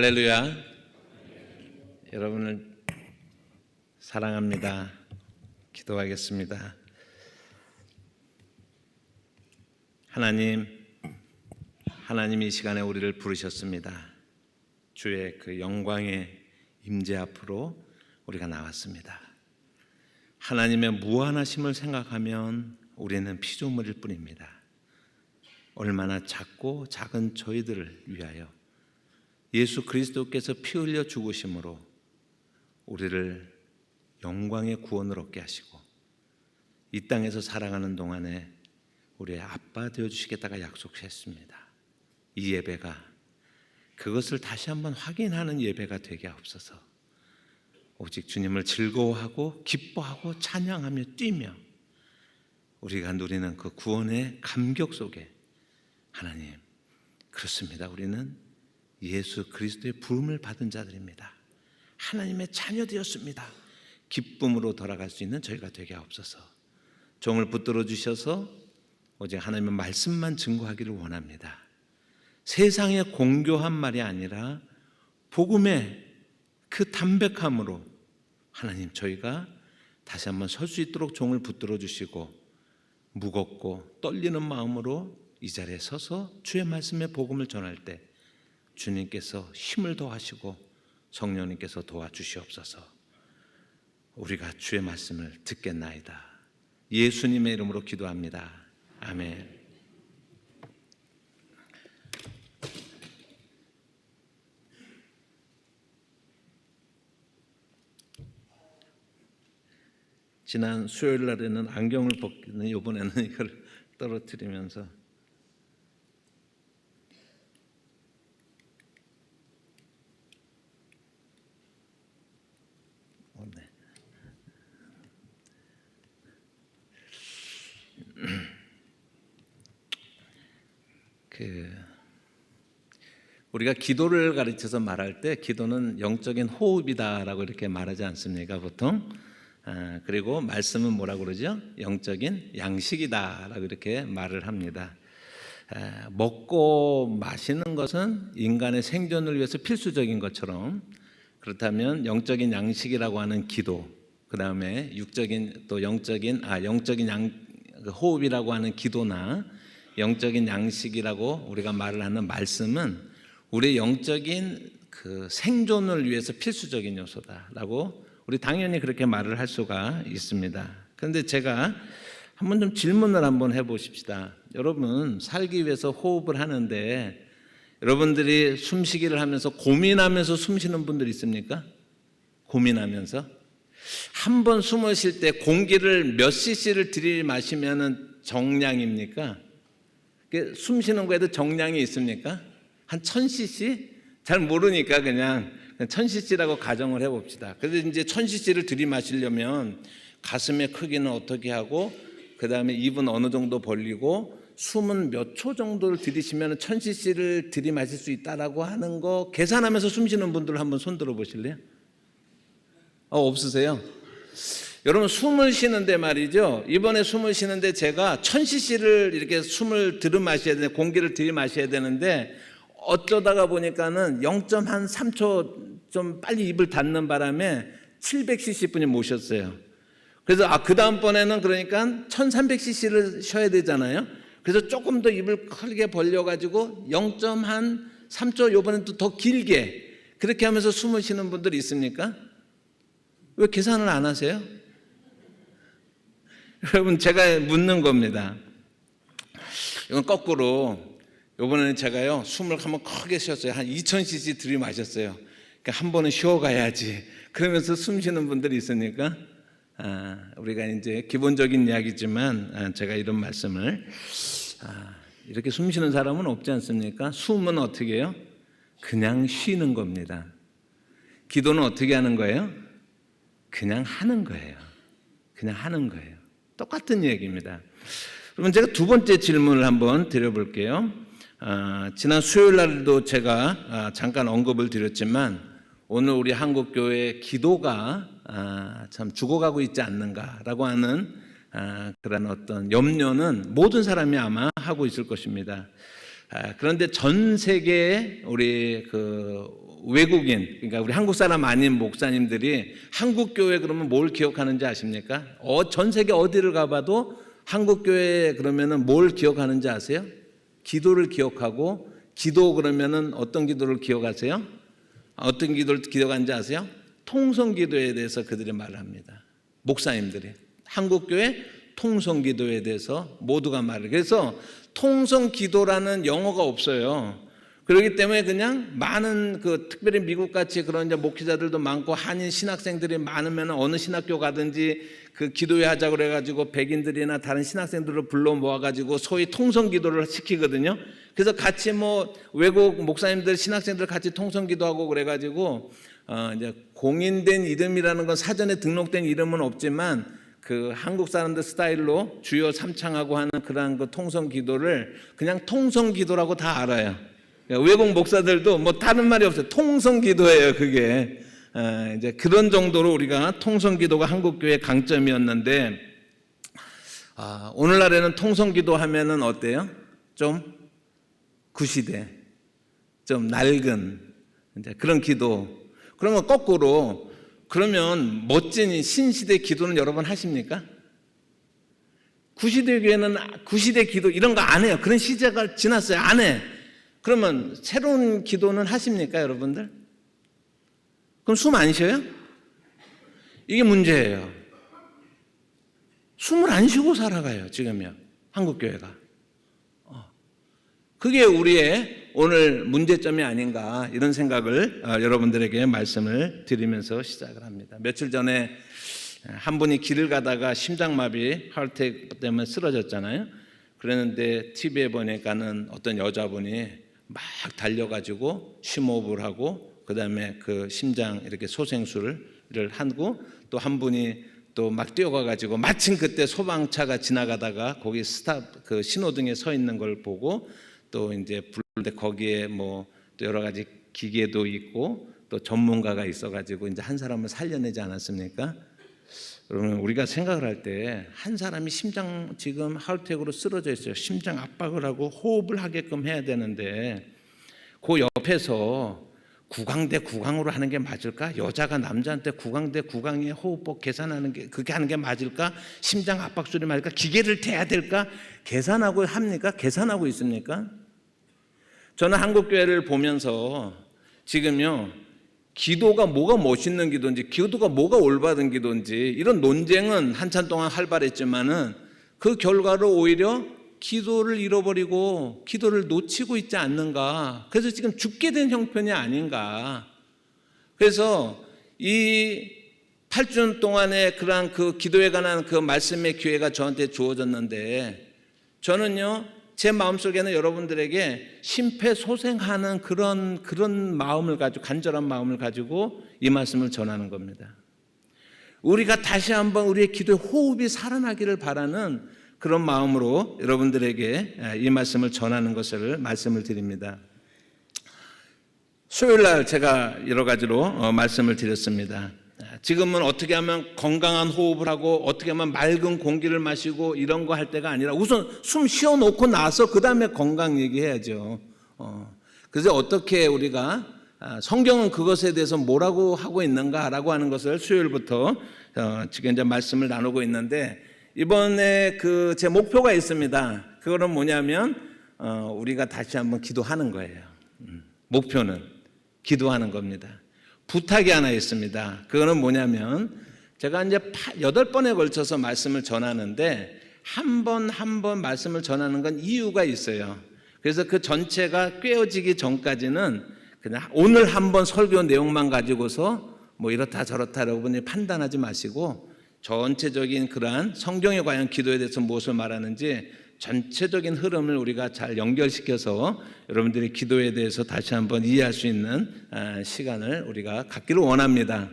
할렐루야. 여러분을 사랑합니다. 기도하겠습니다. 하나님이 이 시간에 우리를 부르셨습니다. 주의 그 영광의 임재 앞으로 우리가 나왔습니다. 하나님의 무한하심을 생각하면 우리는 피조물일 뿐입니다. 얼마나 작고 작은 저희들을 위하여 예수 그리스도께서 피 흘려 죽으심으로 우리를 영광의 구원을 얻게 하시고 이 땅에서 살아가는 동안에 우리의 아빠 되어주시겠다가 약속했습니다. 이 예배가 그것을 다시 한번 확인하는 예배가 되게 하옵소서. 오직 주님을 즐거워하고 기뻐하고 찬양하며 뛰며 우리가 누리는 그 구원의 감격 속에 하나님, 그렇습니다. 우리는 예수 그리스도의 부름을 받은 자들입니다. 하나님의 자녀 되었습니다. 기쁨으로 돌아갈 수 있는 저희가 되게 하옵소서. 종을 붙들어 주셔서 오직 하나님의 말씀만 증거하기를 원합니다. 세상의 공교한 말이 아니라 복음의 그 담백함으로 하나님, 저희가 다시 한번 설 수 있도록 종을 붙들어 주시고 무겁고 떨리는 마음으로 이 자리에 서서 주의 말씀의 복음을 전할 때 주님께서 힘을 더하시고 성령님께서 도와주시옵소서. 우리가 주의 말씀을 듣겠나이다. 예수님의 이름으로 기도합니다. 아멘. 지난 수요일 날에는 안경을 벗기는 이번에는 이걸 떨어뜨리면서 우리가 기도를 가르쳐서 말할 때 기도는 영적인 호흡이다라고 이렇게 말하지 않습니까? 보통. 그리고 말씀은 뭐라고 그러죠? 영적인 양식이다라고 이렇게 말을 합니다. 먹고 마시는 것은 인간의 생존을 위해서 필수적인 것처럼, 그렇다면 영적인 양식이라고 하는 기도, 그 다음에 영적인 호흡이라고 하는 기도나 영적인 양식이라고 우리가 말을 하는 말씀은 우리의 영적인 그 생존을 위해서 필수적인 요소다라고 우리 당연히 그렇게 말을 할 수가 있습니다. 그런데 제가 한번 좀 질문을 한번 해보십시다. 여러분, 살기 위해서 호흡을 하는데 여러분들이 숨쉬기를 하면서 고민하면서 숨 쉬는 분들 있습니까? 고민하면서 한 번 숨을 쉴 때 공기를 몇 cc를 들이마시면 정량입니까? 숨 쉬는 거에도 정량이 있습니까? 한 1000cc? 잘 모르니까 그냥 1000cc라고 가정을 해봅시다. 그래서 이제 1000cc를 들이마시려면 가슴의 크기는 어떻게 하고, 그 다음에 입은 어느 정도 벌리고, 숨은 몇 초 정도를 들이쉬면 1000cc를 들이마실 수 있다라고 하는 거 계산하면서 숨 쉬는 분들 한번 손 들어 보실래요? 없으세요? 여러분, 숨을 쉬는데 말이죠. 이번에 숨을 쉬는데 제가 1000cc를 이렇게 숨을 들이마셔야 되는데, 공기를 들이마셔야 되는데, 어쩌다가 보니까는 0.3초 좀 빨리 입을 닫는 바람에 700cc 분이 모셨어요. 그래서 그 다음번에는 그러니까 1300cc를 쉬어야 되잖아요. 그래서 조금 더 입을 크게 벌려가지고 0.3초 요번엔 또 더 길게 그렇게 하면서 숨을 쉬는 분들이 있습니까? 왜 계산을 안 하세요? 여러분, 제가 묻는 겁니다. 이건 거꾸로, 이번에는 제가요 숨을 한번 크게 쉬었어요. 한 2000cc 들이마셨어요. 그러니까 한 번은 쉬어가야지 그러면서 숨 쉬는 분들이 있으니까 우리가 이제 기본적인 이야기지만 제가 이런 말씀을 이렇게 숨 쉬는 사람은 없지 않습니까? 숨은 어떻게 해요? 그냥 쉬는 겁니다. 기도는 어떻게 하는 거예요? 그냥 하는 거예요. 그냥 하는 거예요. 똑같은 얘기입니다. 그러면 제가 두 번째 질문을 한번 드려볼게요. 지난 수요일 날도 제가 잠깐 언급을 드렸지만 오늘 우리 한국교회 기도가 참 죽어가고 있지 않는가라고 하는 그런 어떤 염려는 모든 사람이 아마 하고 있을 것입니다. 그런데 전 세계에 우리 외국인, 그러니까 우리 한국 사람 아닌 목사님들이 한국 교회 그러면 뭘 기억하는지 아십니까? 전 세계 어디를 가봐도 한국 교회 그러면은 뭘 기억하는지 아세요? 기도를 기억하고, 기도 그러면은 어떤 기도를 기억하세요? 어떤 기도를 기억하는지 아세요? 통성 기도에 대해서 그들이 말을 합니다. 목사님들이 한국 교회 통성 기도에 대해서 모두가 말을. 그래서 통성 기도라는 영어가 없어요. 그렇기 때문에 그냥 많은 특별히 미국 같이 그런 이제 목회자들도 많고 한인 신학생들이 많으면 어느 신학교 가든지 기도회 하자고 그래가지고 백인들이나 다른 신학생들을 불러 모아가지고 소위 통성 기도를 시키거든요. 그래서 같이 외국 목사님들 신학생들 같이 통성 기도하고 그래가지고 이제 공인된 이름이라는 건 사전에 등록된 이름은 없지만 한국 사람들 스타일로 주여 삼창하고 하는 그런 통성 기도를 그냥 통성 기도라고 다 알아요. 외국 목사들도 다른 말이 없어요. 통성 기도예요, 그게. 이제 그런 정도로 우리가 통성 기도가 한국 교회의 강점이었는데, 오늘날에는 통성 기도 하면은 어때요? 좀 구시대, 좀 낡은 이제 그런 기도. 그러면 거꾸로, 그러면 멋진 신시대 기도는 여러분 하십니까? 구시대 교회는 구시대 기도 이런 거 안 해요. 그런 시대가 지났어요. 안 해. 그러면 새로운 기도는 하십니까, 여러분들? 그럼 숨 안 쉬어요? 이게 문제예요. 숨을 안 쉬고 살아가요, 지금요. 한국 교회가. 그게 우리의 오늘 문제점이 아닌가 이런 생각을 여러분들에게 말씀을 드리면서 시작을 합니다. 며칠 전에 한 분이 길을 가다가 심장마비 하트어택 때문에 쓰러졌잖아요. 그랬는데 TV에 보니까는 어떤 여자분이 막 달려가지고 심호흡을 하고 그다음에 심장 이렇게 소생술을 하고 또 한 분이 또 막 뛰어가가지고 마침 그때 소방차가 지나가다가 거기 스탑 신호등에 서 있는 걸 보고 또 이제 부르는데 거기에 또 여러 가지 기계도 있고 또 전문가가 있어가지고 이제 한 사람을 살려내지 않았습니까? 그러면 우리가 생각을 할 때 한 사람이 심장 지금 하트어택으로 쓰러져 있어요. 심장 압박을 하고 호흡을 하게끔 해야 되는데 그 옆에서 구강 대 구강으로 하는 게 맞을까? 여자가 남자한테 구강 대 구강의 호흡법 계산하는 게 그렇게 하는 게 맞을까? 심장 압박 소리 맞을까? 기계를 대야 될까? 계산하고 합니까? 계산하고 있습니까? 저는 한국 교회를 보면서 지금요 기도가 뭐가 멋있는 기도인지 기도가 뭐가 올바른 기도인지 이런 논쟁은 한참 동안 활발했지만은 그 결과로 오히려 기도를 잃어버리고 기도를 놓치고 있지 않는가. 그래서 지금 죽게 된 형편이 아닌가. 그래서 이 8주 동안의 그러한 기도에 관한 말씀의 기회가 저한테 주어졌는데 저는요 제 마음속에는 여러분들에게 심폐소생하는 그런 마음을 가지고 간절한 마음을 가지고 이 말씀을 전하는 겁니다. 우리가 다시 한번 우리의 기도의 호흡이 살아나기를 바라는 그런 마음으로 여러분들에게 이 말씀을 전하는 것을 말씀을 드립니다. 수요일 날 제가 여러 가지로 말씀을 드렸습니다. 지금은 어떻게 하면 건강한 호흡을 하고 어떻게 하면 맑은 공기를 마시고 이런 거 할 때가 아니라 우선 숨 쉬어놓고 나서 그 다음에 건강 얘기해야죠. 그래서 어떻게 우리가 성경은 그것에 대해서 뭐라고 하고 있는가라고 하는 것을 수요일부터 지금 이제 말씀을 나누고 있는데 이번에 제 목표가 있습니다. 그거는 뭐냐면 우리가 다시 한번 기도하는 거예요. 목표는 기도하는 겁니다. 부탁이 하나 있습니다. 그거는 뭐냐면 제가 이제 8번에 걸쳐서 말씀을 전하는데 한 번 말씀을 전하는 건 이유가 있어요. 그래서 그 전체가 꿰어지기 전까지는 그냥 오늘 한번 설교 내용만 가지고서 이렇다 저렇다 여러분이 판단하지 마시고 전체적인 그러한 성경에 과연 기도에 대해서 무엇을 말하는지 전체적인 흐름을 우리가 잘 연결시켜서 여러분들이 기도에 대해서 다시 한번 이해할 수 있는 시간을 우리가 갖기를 원합니다.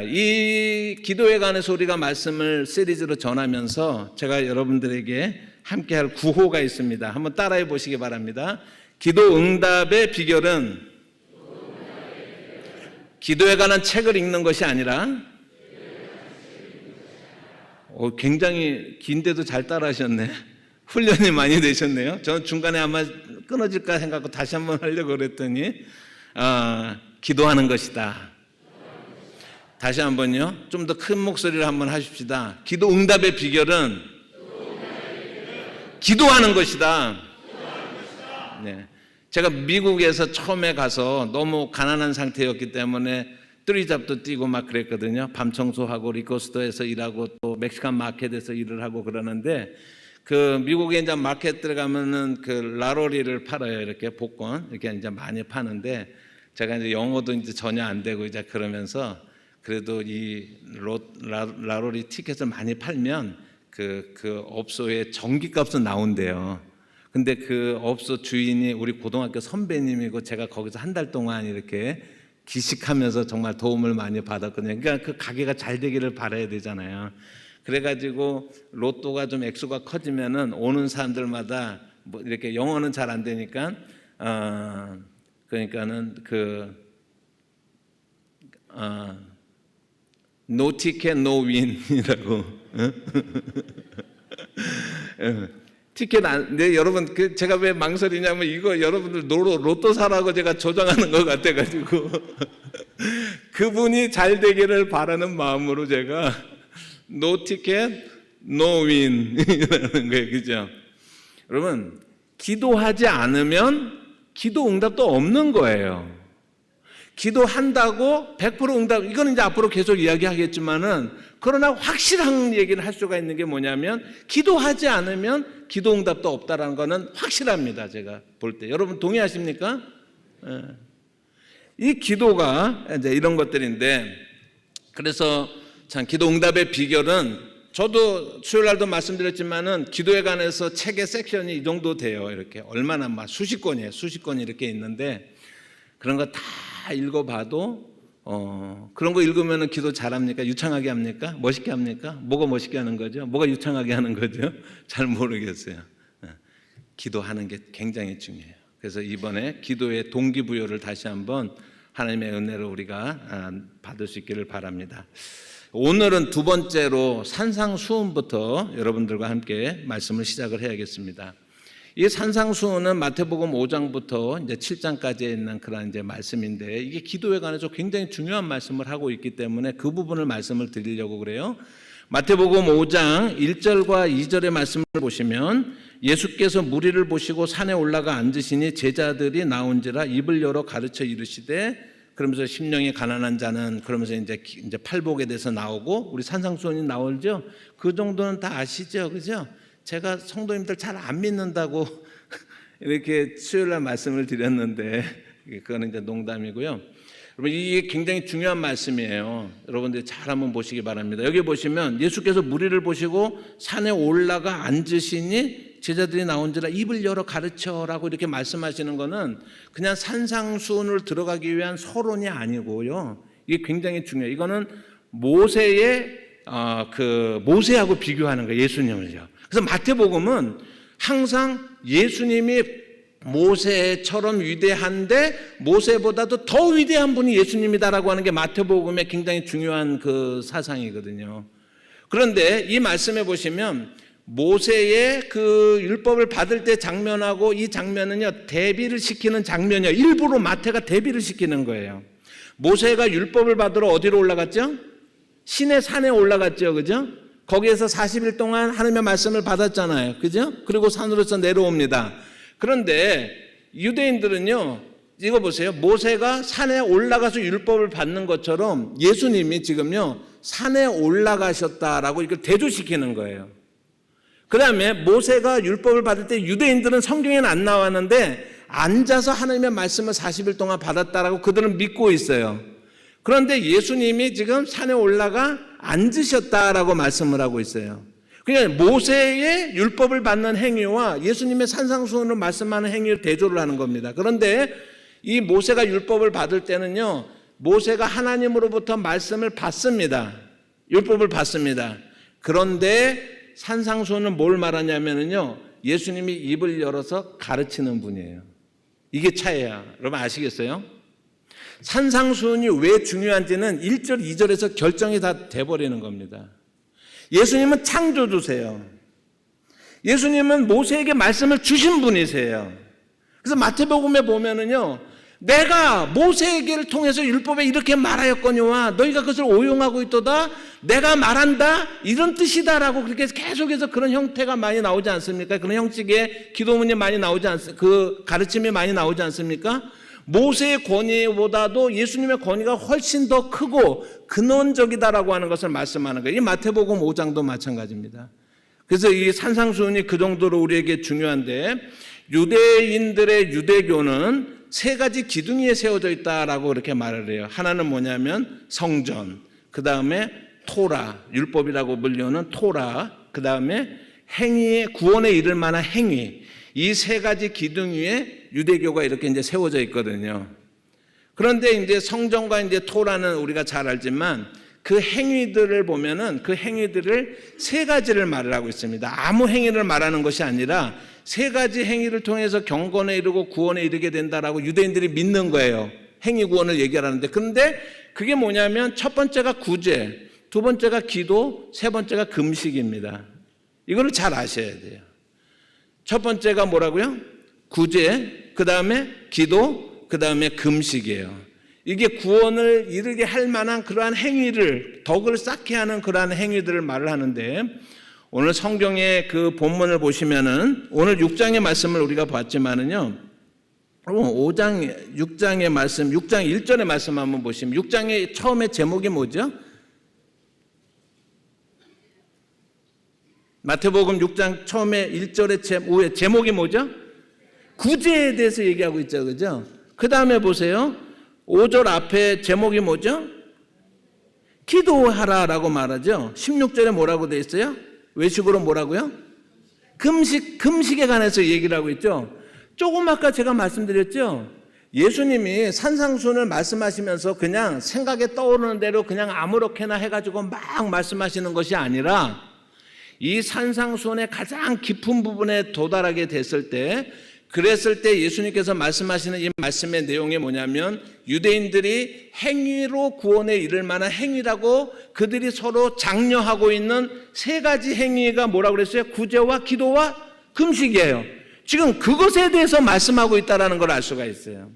이 기도에 관해서 우리가 말씀을 시리즈로 전하면서 제가 여러분들에게 함께할 구호가 있습니다. 한번 따라해 보시기 바랍니다. 기도 응답의 비결은 기도에 관한 책을 읽는 것이 아니라 굉장히 긴데도 잘 따라하셨네. 훈련이 많이 되셨네요. 저는 중간에 아마 끊어질까 생각하고 다시 한번 하려고 그랬더니 기도하는 것이다. 다시 한번요. 좀 더 큰 목소리로 한번 하십시다. 기도 응답의 비결은 기도하는 것이다. 네. 제가 미국에서 처음에 가서 너무 가난한 상태였기 때문에 뜨리잡도 뛰고 막 그랬거든요. 밤 청소하고 리코스터에서 일하고 또 멕시칸 마켓에서 일을 하고 그러는데 그 미국에 이제 마켓 들어가면은 그 라로리를 팔아요. 이렇게 복권 이렇게 이제 많이 파는데 제가 이제 영어도 이제 전혀 안 되고 이제 그러면서 그래도 이 라로리 티켓을 많이 팔면 그 업소에 전기값은 나온대요. 근데 그 업소 주인이 우리 고등학교 선배님이고 제가 거기서 한 달 동안 이렇게 기식하면서 정말 도움을 많이 받았거든요. 그러니까 그 가게가 잘 되기를 바라야 되잖아요. 그래가지고 로또가 좀 액수가 커지면은 오는 사람들마다 뭐 이렇게 영어는 잘 안 되니까 그러니까는 no ticket, no win이라고. 티켓 네, 여러분 제가 왜 망설이냐면 이거 여러분들 로또 사라고 제가 조장하는 것 같아가지고 그분이 잘 되기를 바라는 마음으로 제가 no ticket, no win이라는 거예요, 그죠? 여러분 기도하지 않으면 기도 응답도 없는 거예요. 기도한다고 100% 응답, 이거는 이제 앞으로 계속 이야기하겠지만은 그러나 확실한 얘기를 할 수가 있는 게 뭐냐면 기도하지 않으면 기도 응답도 없다라는 거는 확실합니다. 제가 볼 때. 여러분 동의하십니까? 이 기도가 이제 이런 것들인데 그래서 참 기도 응답의 비결은 저도 수요일 날도 말씀드렸지만은 기도에 관해서 책의 섹션이 이 정도 돼요. 이렇게 얼마나 막 수십 권이에요. 수십 권이 이렇게 있는데 그런 거 다 읽어봐도 그런 거 읽으면 기도 잘합니까? 유창하게 합니까? 멋있게 합니까? 뭐가 멋있게 하는 거죠? 뭐가 유창하게 하는 거죠? 잘 모르겠어요. 기도하는 게 굉장히 중요해요. 그래서 이번에 기도의 동기부여를 다시 한번 하나님의 은혜를 우리가 받을 수 있기를 바랍니다. 오늘은 두 번째로 산상수훈부터 여러분들과 함께 말씀을 시작을 해야겠습니다. 이 산상수훈은 마태복음 5장부터 이제 7장까지에 있는 그런 이제 말씀인데 이게 기도에 관해서 굉장히 중요한 말씀을 하고 있기 때문에 그 부분을 말씀을 드리려고 그래요. 마태복음 5장 1절과 2절의 말씀을 보시면 예수께서 무리를 보시고 산에 올라가 앉으시니 제자들이 나온지라 입을 열어 가르쳐 이르시되 그러면서 심령이 가난한 자는 그러면서 이제 팔복에 대해서 나오고 우리 산상수훈이 나오죠. 그 정도는 다 아시죠, 그죠? 제가 성도님들 잘 안 믿는다고 이렇게 수요일날 말씀을 드렸는데 그거는 이제 농담이고요. 여러분 이게 굉장히 중요한 말씀이에요. 여러분들 잘 한번 보시기 바랍니다. 여기 보시면 예수께서 무리를 보시고 산에 올라가 앉으시니 제자들이 나온지라 입을 열어 가르쳐라고 이렇게 말씀하시는 거는 그냥 산상수훈을 들어가기 위한 서론이 아니고요. 이게 굉장히 중요해요. 이거는 모세하고 비교하는 거예요. 예수님을요. 그래서 마태복음은 항상 예수님이 모세처럼 위대한데 모세보다도 더 위대한 분이 예수님이다라고 하는 게 마태복음의 굉장히 중요한 그 사상이거든요. 그런데 이 말씀에 보시면 모세의 그 율법을 받을 때 장면하고 이 장면은요 대비를 시키는 장면이요. 일부러 마태가 대비를 시키는 거예요. 모세가 율법을 받으러 어디로 올라갔죠? 시내 산에 올라갔죠, 그죠? 거기에서 40일 동안 하나님의 말씀을 받았잖아요. 그죠? 그리고 산으로서 내려옵니다. 그런데 유대인들은요, 이거 보세요. 모세가 산에 올라가서 율법을 받는 것처럼 예수님이 지금요, 산에 올라가셨다라고 이걸 대조시키는 거예요. 그 다음에 모세가 율법을 받을 때 유대인들은 성경에는 안 나왔는데 앉아서 하나님의 말씀을 40일 동안 받았다라고 그들은 믿고 있어요. 그런데 예수님이 지금 산에 올라가 앉으셨다라고 말씀을 하고 있어요. 그러니까 모세의 율법을 받는 행위와 예수님의 산상수훈을 말씀하는 행위를 대조를 하는 겁니다. 그런데 이 모세가 율법을 받을 때는요, 모세가 하나님으로부터 말씀을 받습니다. 율법을 받습니다. 그런데 산상수훈은 뭘 말하냐면요, 예수님이 입을 열어서 가르치는 분이에요. 이게 차이야. 여러분 아시겠어요? 산상수훈이 왜 중요한지는 1절, 2절에서 결정이 다 돼버리는 겁니다. 예수님은 창조주세요. 예수님은 모세에게 말씀을 주신 분이세요. 그래서 마태복음에 보면은요, 내가 모세에게를 통해서 율법에 이렇게 말하였거니와 너희가 그것을 오용하고 있도다. 내가 말한다. 이런 뜻이다라고 그렇게 계속해서 그런 형태가 많이 나오지 않습니까? 그런 형식의 기도문이 많이 나오지 않습니까? 그 가르침이 많이 나오지 않습니까? 모세의 권위보다도 예수님의 권위가 훨씬 더 크고 근원적이다라고 하는 것을 말씀하는 거예요. 이 마태복음 5장도 마찬가지입니다. 그래서 이 산상수훈이 그 정도로 우리에게 중요한데, 유대인들의 유대교는 세 가지 기둥 위에 세워져 있다라고 그렇게 말을 해요. 하나는 뭐냐면 성전, 그 다음에 토라, 율법이라고 불리는 토라, 그 다음에 행위의 구원에 이를 만한 행위. 이 세 가지 기둥 위에 유대교가 이렇게 이제 세워져 있거든요. 그런데 이제 성전과 이제 토라는 우리가 잘 알지만 그 행위들을 보면은 그 행위들을 세 가지를 말을 하고 있습니다. 아무 행위를 말하는 것이 아니라 세 가지 행위를 통해서 경건에 이르고 구원에 이르게 된다라고 유대인들이 믿는 거예요. 행위 구원을 얘기하라는데, 그런데 그게 뭐냐면 첫 번째가 구제, 두 번째가 기도, 세 번째가 금식입니다. 이거를 잘 아셔야 돼요. 첫 번째가 뭐라고요? 구제, 그 다음에 기도, 그 다음에 금식이에요. 이게 구원을 이르게 할 만한 그러한 행위를, 덕을 쌓게 하는 그러한 행위들을 말을 하는데, 오늘 성경의 그 본문을 보시면은 오늘 6장의 말씀을 우리가 봤지만은요, 5장, 6장의 말씀, 6장 1절의 말씀 한번 보시면 6장의 처음에 제목이 뭐죠? 마태복음 6장 처음에 1절의 제목이 뭐죠? 구제에 대해서 얘기하고 있죠. 그죠? 그 다음에 보세요. 5절 앞에 제목이 뭐죠? 기도하라라고 말하죠. 16절에 뭐라고 돼 있어요? 외식으로 뭐라고요? 금식에 관해서 얘기를 하고 있죠. 조금 아까 제가 말씀드렸죠. 예수님이 산상수훈을 말씀하시면서 그냥 생각에 떠오르는 대로 그냥 아무렇게나 해가지고 막 말씀하시는 것이 아니라 이 산상수훈의 가장 깊은 부분에 도달하게 됐을 때, 그랬을 때 예수님께서 말씀하시는 이 말씀의 내용이 뭐냐면 유대인들이 행위로 구원에 이를 만한 행위라고 그들이 서로 장려하고 있는 세 가지 행위가 뭐라고 그랬어요? 구제와 기도와 금식이에요. 지금 그것에 대해서 말씀하고 있다는 걸 알 수가 있어요.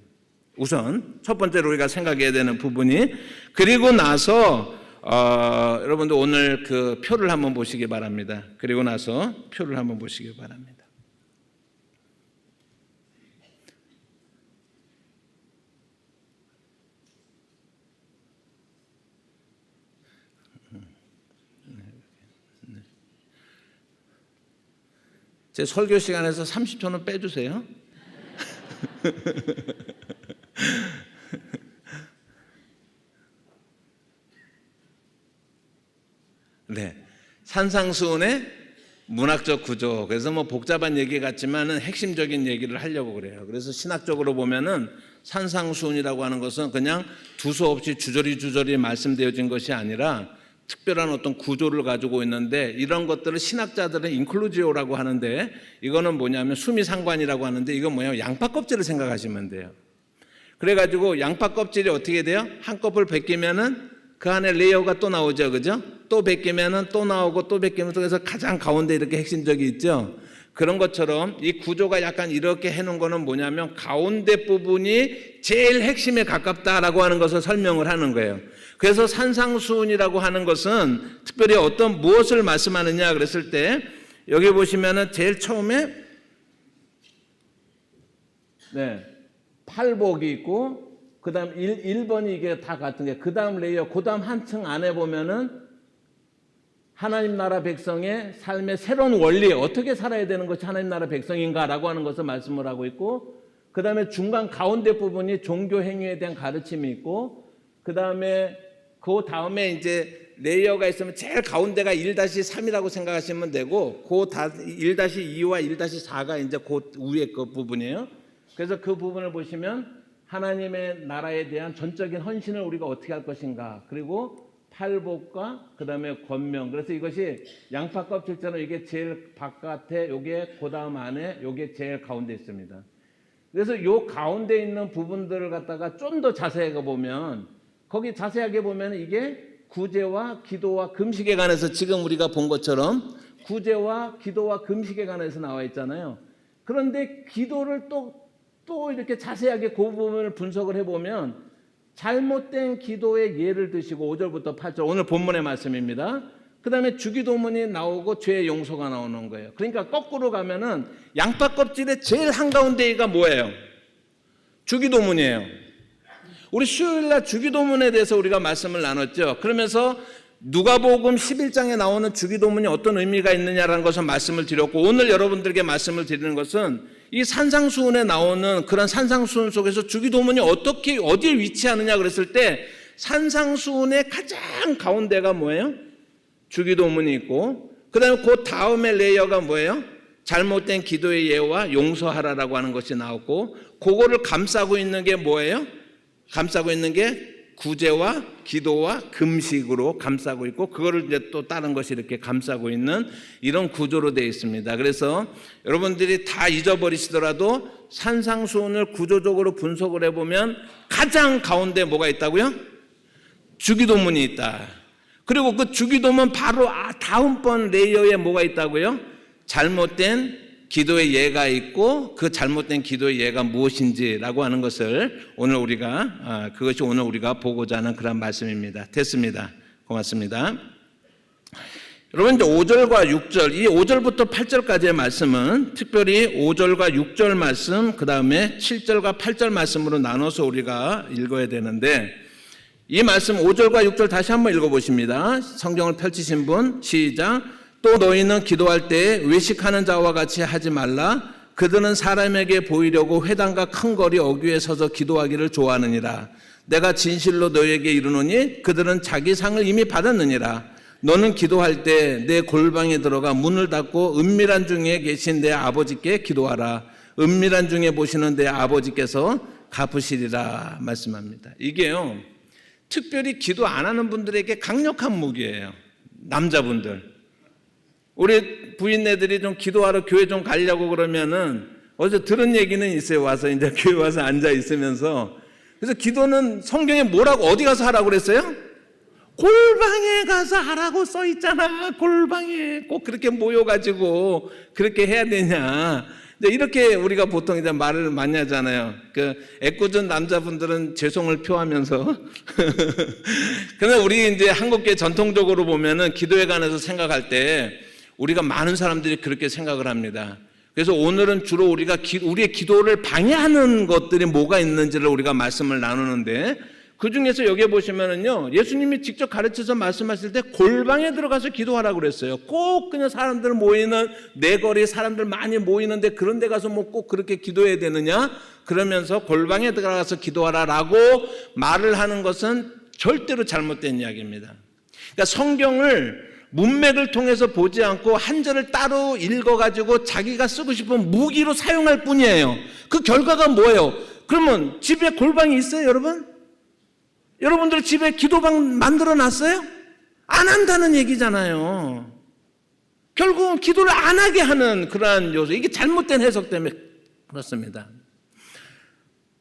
우선 첫 번째로 우리가 생각해야 되는 부분이, 그리고 나서 여러분들 오늘 그 표를 한번 보시기 바랍니다. 그리고 나서 표를 한번 보시기 바랍니다. 제 설교 시간에서 30초는 빼주세요. 네, 산상수훈의 문학적 구조. 그래서 뭐 복잡한 얘기 같지만은 핵심적인 얘기를 하려고 그래요. 그래서 신학적으로 보면은 산상수훈이라고 하는 것은 그냥 두서 없이 주저리 말씀되어진 것이 아니라 특별한 어떤 구조를 가지고 있는데, 이런 것들을 신학자들은 인클루지오라고 하는데, 이거는 뭐냐면 수미상관이라고 하는데, 이건 뭐냐면 양파 껍질을 생각하시면 돼요. 그래가지고 양파 껍질이 어떻게 돼요? 한꺼풀 벗기면은 그 안에 레이어가 또 나오죠, 그죠? 또 벗기면은 또 나오고 또 벗기면 또, 해서 가장 가운데 이렇게 핵심적이 있죠. 그런 것처럼 이 구조가 약간 이렇게 해놓은 거는 뭐냐면 가운데 부분이 제일 핵심에 가깝다라고 하는 것을 설명을 하는 거예요. 그래서 산상수훈이라고 하는 것은 특별히 어떤 무엇을 말씀하느냐 그랬을 때, 여기 보시면은 제일 처음에 팔복이 있고, 그 다음 1번이 이게 다 같은 게, 그 다음 레이어, 그 다음 한층 안에 보면은 하나님 나라 백성의 삶의 새로운 원리, 어떻게 살아야 되는 것이 하나님 나라 백성인가라고 하는 것을 말씀을 하고 있고, 그 다음에 중간 가운데 부분이 종교 행위에 대한 가르침이 있고, 그 다음에 이제 레이어가 있으면 제일 가운데가 1-3이라고 생각하시면 되고, 그 1-2와 1-4가 이제 그 위에 그 부분이에요. 그래서 그 부분을 보시면 하나님의 나라에 대한 전적인 헌신을 우리가 어떻게 할 것인가, 그리고 팔복과 그 다음에 권명. 그래서 이것이 양파 껍질처럼 이게 제일 바깥에, 요게 그 다음 안에, 요게 제일 가운데 있습니다. 그래서 요 가운데 있는 부분들을 갖다가 좀 더 자세하게 보면, 거기 자세하게 보면 이게 구제와 기도와 금식에 관해서 지금 우리가 본 것처럼 구제와 기도와 금식에 관해서 나와 있잖아요. 그런데 기도를 또 또 이렇게 자세하게 그 부분을 분석을 해보면 잘못된 기도의 예를 드시고 5절부터 8절 오늘 본문의 말씀입니다. 그 다음에 주기도문이 나오고 죄의 용서가 나오는 거예요. 그러니까 거꾸로 가면은 양파 껍질의 제일 한가운데가 뭐예요? 주기도문이에요. 우리 수요일날 주기도문에 대해서 우리가 말씀을 나눴죠. 그러면서 누가복음 11장에 나오는 주기도문이 어떤 의미가 있느냐라는 것을 말씀을 드렸고, 오늘 여러분들에게 말씀을 드리는 것은 이 산상수훈에 나오는 그런 산상수훈 속에서 주기도문이 어떻게 어디에 위치하느냐 그랬을 때 산상수훈의 가장 가운데가 뭐예요? 주기도문이 있고, 그 다음에 그 다음에 레이어가 뭐예요? 잘못된 기도의 예와 용서하라라고 하는 것이 나왔고, 그거를 감싸고 있는 게 뭐예요? 감싸고 있는 게 구제와 기도와 금식으로 감싸고 있고, 그거를 이제 또 다른 것이 이렇게 감싸고 있는 이런 구조로 되어 있습니다. 그래서 여러분들이 다 잊어버리시더라도 산상수훈을 구조적으로 분석을 해보면 가장 가운데 뭐가 있다고요? 주기도문이 있다. 그리고 그 주기도문 바로 다음번 레이어에 뭐가 있다고요? 잘못된 기도의 예가 있고, 그 잘못된 기도의 예가 무엇인지라고 하는 것을 오늘 우리가 그것이 오늘 우리가 보고자 하는 그런 말씀입니다. 됐습니다. 고맙습니다. 여러분, 이제 5절과 6절, 이 5절부터 8절까지의 말씀은 특별히 5절과 6절 말씀, 그 다음에 7절과 8절 말씀으로 나눠서 우리가 읽어야 되는데, 이 말씀 5절과 6절 다시 한번 읽어보십니다. 성경을 펼치신 분, 시작. 또 너희는 기도할 때 외식하는 자와 같이 하지 말라. 그들은 사람에게 보이려고 회당과 큰 거리 어귀에 서서 기도하기를 좋아하느니라. 내가 진실로 너희에게 이르노니 그들은 자기 상을 이미 받았느니라. 너는 기도할 때 내 골방에 들어가 문을 닫고 은밀한 중에 계신 내 아버지께 기도하라. 은밀한 중에 보시는 내 아버지께서 갚으시리라 말씀합니다. 이게요, 특별히 기도 안 하는 분들에게 강력한 무기예요. 남자분들, 우리 부인네들이 좀 기도하러 교회 좀 가려고 그러면은 어제 들은 얘기는 있어요. 와서 이제 교회 와서 앉아 있으면서, 그래서 기도는 성경에 뭐라고 어디 가서 하라고 그랬어요? 골방에 가서 하라고 써 있잖아. 골방에 꼭 그렇게 모여가지고 그렇게 해야 되냐. 이렇게 우리가 보통 이제 말을 많이 하잖아요. 그 애꿎은 남자분들은 죄송을 표하면서. 근데 우리 이제 한국계 전통적으로 보면은 기도에 관해서 생각할 때 우리가 많은 사람들이 그렇게 생각을 합니다. 그래서 오늘은 주로 우리가 우리의 기도를 방해하는 것들이 뭐가 있는지를 우리가 말씀을 나누는데, 그 중에서 여기 보시면은요, 예수님이 직접 가르쳐서 말씀하실 때 골방에 들어가서 기도하라고 그랬어요. 꼭 그냥 사람들 모이는 내거리, 사람들 많이 모이는데 그런 데 가서 뭐 꼭 그렇게 기도해야 되느냐? 그러면서 골방에 들어가서 기도하라라고 말을 하는 것은 절대로 잘못된 이야기입니다. 그러니까 성경을 문맥을 통해서 보지 않고 한 절을 따로 읽어가지고 자기가 쓰고 싶은 무기로 사용할 뿐이에요. 그 결과가 뭐예요? 그러면 집에 골방이 있어요, 여러분? 여러분들 집에 기도방 만들어 놨어요? 안 한다는 얘기잖아요. 결국은 기도를 안 하게 하는 그러한 요소, 이게 잘못된 해석 때문에 그렇습니다.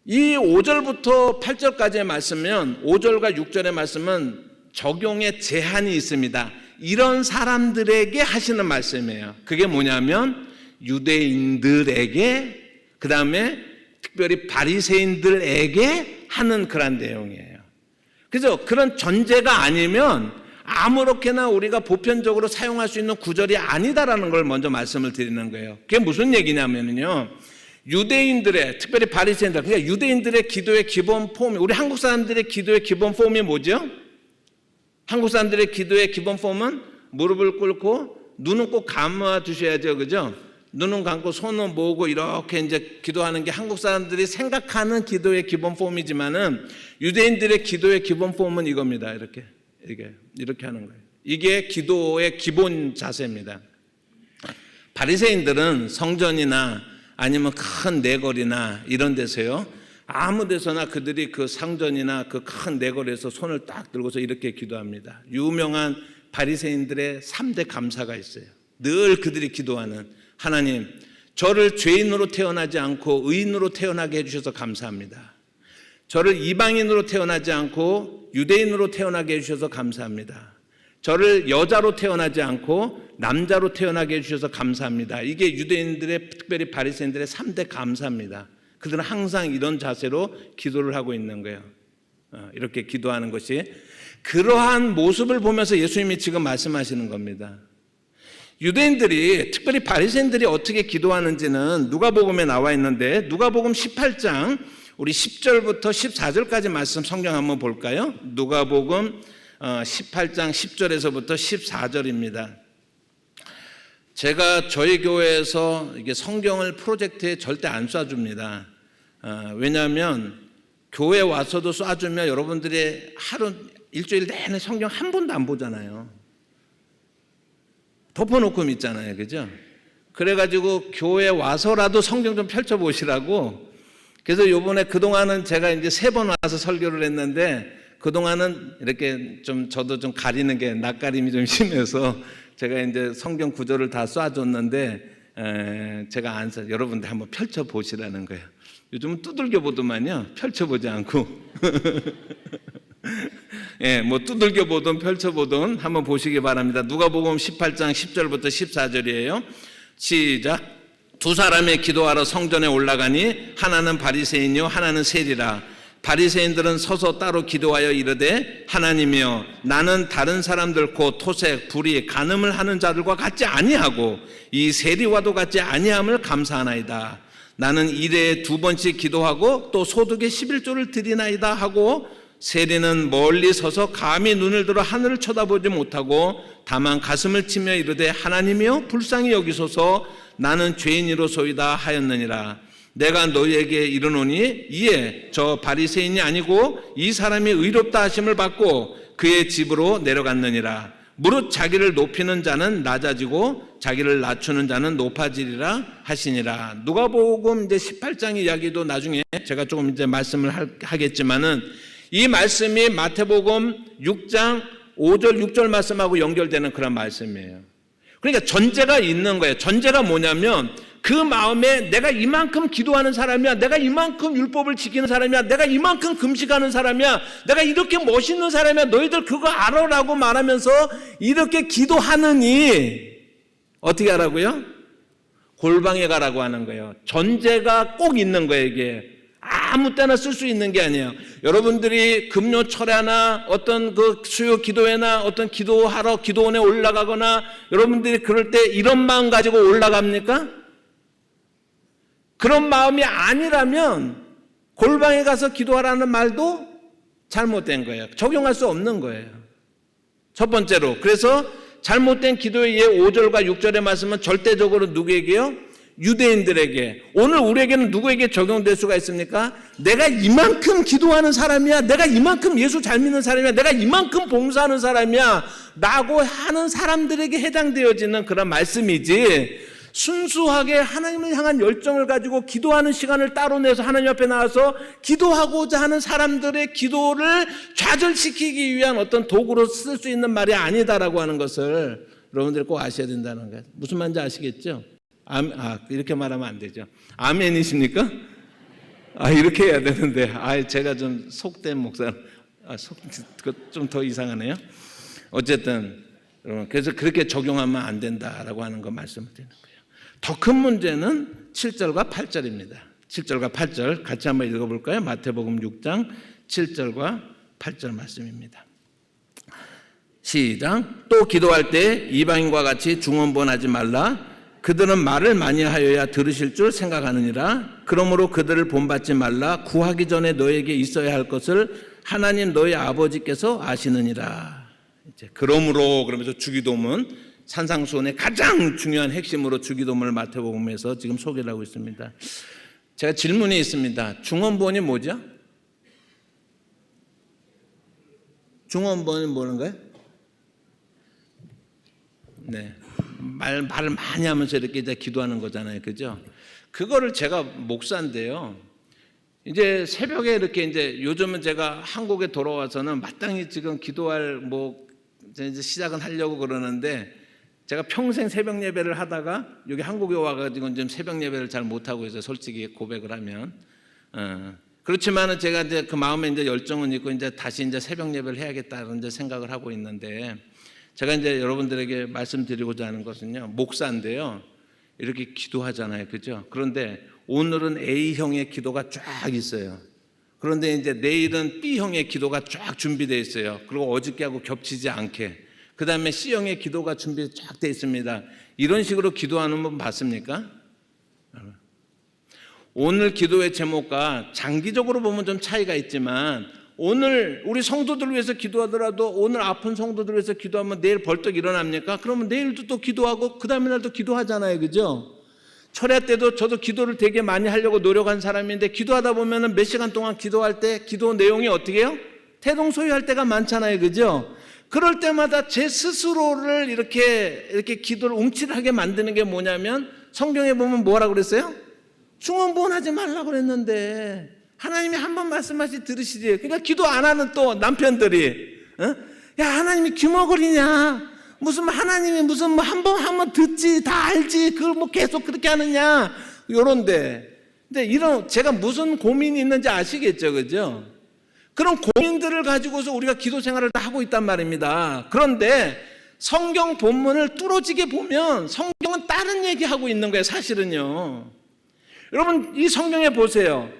이 5절부터 8절까지의 말씀은, 5절과 6절의 말씀은 적용의 제한이 있습니다. 이런 사람들에게 하시는 말씀이에요. 그게 뭐냐면 유대인들에게, 그 다음에 특별히 바리새인들에게 하는 그런 내용이에요. 그래서 그런 전제가 아니면 아무렇게나 우리가 보편적으로 사용할 수 있는 구절이 아니다라는 걸 먼저 말씀을 드리는 거예요. 그게 무슨 얘기냐면요, 유대인들의, 특별히 바리새인들, 그러니까 유대인들의 기도의 기본 폼이, 우리 한국 사람들의 기도의 기본 폼이 뭐죠? 한국 사람들의 기도의 기본 폼은 무릎을 꿇고 눈은 꼭 감아 두셔야죠, 그죠? 눈은 감고 손은 모으고 이렇게 이제 기도하는 게 한국 사람들이 생각하는 기도의 기본 폼이지만은 유대인들의 기도의 기본 폼은 이겁니다. 이렇게 하는 거예요. 이게 기도의 기본 자세입니다. 바리새인들은 성전이나 아니면 큰 내거리나 이런 데서요, 아무 데서나 그들이 그 상전이나 그 큰 내거리에서 손을 딱 들고서 이렇게 기도합니다. 유명한 바리새인들의 3대 감사가 있어요. 늘 그들이 기도하는, 하나님, 저를 죄인으로 태어나지 않고 의인으로 태어나게 해주셔서 감사합니다. 저를 이방인으로 태어나지 않고 유대인으로 태어나게 해주셔서 감사합니다. 저를 여자로 태어나지 않고 남자로 태어나게 해주셔서 감사합니다. 이게 유대인들의, 특별히 바리새인들의 3대 감사입니다. 그들은 항상 이런 자세로 기도를 하고 있는 거예요. 이렇게 기도하는 것이 그러한 모습을 보면서 예수님이 지금 말씀하시는 겁니다. 유대인들이 특별히 바리새인들이 어떻게 기도하는지는 누가복음에 나와 있는데 누가복음 18장 우리 10절부터 14절까지 말씀 성경 한번 볼까요? 누가복음 18장 10절에서부터 14절입니다. 제가 저희 교회에서 이게 성경을 프로젝트에 절대 안 쏴줍니다. 왜냐하면 교회 와서도 쏴주면 여러분들이 하루 일주일 내내 성경 한 번도 안 보잖아요. 덮어놓고 믿잖아요, 그죠? 그래가지고 교회 와서라도 성경 좀 펼쳐보시라고. 그래서 요번에 그동안은 제가 이제 3번 와서 설교를 했는데 그동안은 이렇게 좀 저도 좀 가리는 게 낯가림이 좀 심해서 제가 이제 성경 구절을 다 쏴줬는데 제가 안 써. 여러분들 한번 펼쳐보시라는 거예요. 요즘은 두들겨 보더만요. 펼쳐보지 않고. 예, 뭐 두들겨 보든 펼쳐보든 한번 보시기 바랍니다. 누가복음 18장 10절부터 14절이에요. 시작. 두 사람이 기도하러 성전에 올라가니 하나는 바리새인이요 하나는 세리라. 바리새인들은 서서 따로 기도하여 이르되 하나님이여 나는 다른 사람들 곧 토색, 불의, 간음을 하는 자들과 같지 아니하고 이 세리와도 같지 아니함을 감사하나이다. 나는 일에 2번씩 기도하고 또 소득의 11조를 드리나이다 하고 세리는 멀리 서서 감히 눈을 들어 하늘을 쳐다보지 못하고 다만 가슴을 치며 이르되 하나님이여 불쌍히 여기소서 나는 죄인이로소이다 하였느니라. 내가 너희에게 이르노니 이에 저 바리새인이 아니고 이 사람이 의롭다 하심을 받고 그의 집으로 내려갔느니라. 무릇 자기를 높이는 자는 낮아지고 자기를 낮추는 자는 높아지리라 하시니라. 누가복음 이제 18장 이야기도 나중에 제가 조금 이제 말씀을 하겠지만은 이 말씀이 마태복음 6장 5절 6절 말씀하고 연결되는 그런 말씀이에요. 그러니까 전제가 있는 거예요. 전제가 뭐냐면 그 마음에 내가 이만큼 기도하는 사람이야, 내가 이만큼 율법을 지키는 사람이야, 내가 이만큼 금식하는 사람이야, 내가 이렇게 멋있는 사람이야, 너희들 그거 알아라고 말하면서 이렇게 기도하느니 어떻게 하라고요? 골방에 가라고 하는 거예요. 전제가 꼭 있는 거예요. 이게 아무 때나 쓸 수 있는 게 아니에요. 여러분들이 금요 철야나 어떤 그 수요 기도회나 어떤 기도하러 기도원에 올라가거나 여러분들이 그럴 때 이런 마음 가지고 올라갑니까? 그런 마음이 아니라면 골방에 가서 기도하라는 말도 잘못된 거예요. 적용할 수 없는 거예요. 첫 번째로. 그래서 잘못된 기도의 예 5절과 6절의 말씀은 절대적으로 누구에게요? 유대인들에게. 오늘 우리에게는 누구에게 적용될 수가 있습니까? 내가 이만큼 기도하는 사람이야, 내가 이만큼 예수 잘 믿는 사람이야, 내가 이만큼 봉사하는 사람이야 라고 하는 사람들에게 해당되어지는 그런 말씀이지, 순수하게 하나님을 향한 열정을 가지고 기도하는 시간을 따로 내서 하나님 앞에 나와서 기도하고자 하는 사람들의 기도를 좌절시키기 위한 어떤 도구로 쓸 수 있는 말이 아니다라고 하는 것을 여러분들이 꼭 아셔야 된다는 거예요. 무슨 말인지 아시겠죠? 이렇게 말하면 안 되죠. 아멘이십니까? 이렇게 해야 되는데, 제가 좀 속된 목사, 좀 더 이상하네요. 어쨌든, 그래서 그렇게 적용하면 안 된다라고 하는 거 말씀을 드리는 거예요. 더 큰 문제는 7절과 8절입니다. 7절과 8절 같이 한번 읽어볼까요? 마태복음 6장 7절과 8절 말씀입니다. 시작. 또 기도할 때 이방인과 같이 중언부언하지 말라. 그들은 말을 많이 하여야 들으실 줄 생각하느니라. 그러므로 그들을 본받지 말라. 구하기 전에 너에게 있어야 할 것을 하나님 너희 아버지께서 아시느니라. 이제 그러므로 그러면서 주기도문 산상수훈의 가장 중요한 핵심으로 주기도문을 마태복음에서 지금 소개를 하고 있습니다. 제가 질문이 있습니다. 중언부언이 뭐죠? 중언부언이 뭐는가요? 네. 말을 많이 하면서 이렇게 이제 기도하는 거잖아요. 그죠? 그거를 제가 목사인데요. 이제 새벽에 이렇게 이제 요즘은 제가 한국에 돌아와서는 마땅히 지금 기도할 이제 시작은 하려고 그러는데 제가 평생 새벽 예배를 하다가 여기 한국에 와가지고 지금 새벽 예배를 잘 못하고 있어요. 솔직히 고백을 하면. 그렇지만은 제가 이제 그 마음에 이제 열정은 있고 이제 다시 이제 새벽 예배를 해야겠다는 이제 생각을 하고 있는데 제가 이제 여러분들에게 말씀드리고자 하는 것은요, 목사인데요. 이렇게 기도하잖아요. 그죠? 그런데 오늘은 A형의 기도가 쫙 있어요. 그런데 이제 내일은 B형의 기도가 쫙 준비되어 있어요. 그리고 어저께하고 겹치지 않게. 그 다음에 C형의 기도가 준비 쫙 되어 있습니다. 이런 식으로 기도하는 분 봤습니까? 오늘 기도의 제목과 장기적으로 보면 좀 차이가 있지만 오늘 우리 성도들을 위해서 기도하더라도 오늘 아픈 성도들을 위해서 기도하면 내일 벌떡 일어납니까? 그러면 내일도 또 기도하고 그 다음에 날도 기도하잖아요. 그죠? 철야 때도 저도 기도를 되게 많이 하려고 노력한 사람인데 기도하다 보면 몇 시간 동안 기도할 때 기도 내용이 어떻게 해요? 대동소이할 때가 많잖아요. 그죠? 그럴 때마다 제 스스로를 이렇게 기도를 움찔하게 만드는 게 뭐냐면 성경에 보면 뭐라고 그랬어요? 중언부언하지 말라고 그랬는데 하나님이 한 번 말씀하시 들으시지. 그러니까 기도 안 하는 또 남편들이 야 하나님이 귀머거리냐, 무슨 하나님이 무슨 뭐 한 번 듣지 다 알지 그걸 뭐 계속 그렇게 하느냐 요런데. 근데 이런 제가 무슨 고민이 있는지 아시겠죠, 그죠? 그런 고민들을 가지고서 우리가 기도 생활을 다 하고 있단 말입니다. 그런데 성경 본문을 뚫어지게 보면 성경은 다른 얘기하고 있는 거예요. 사실은요. 여러분 이 성경에 보세요.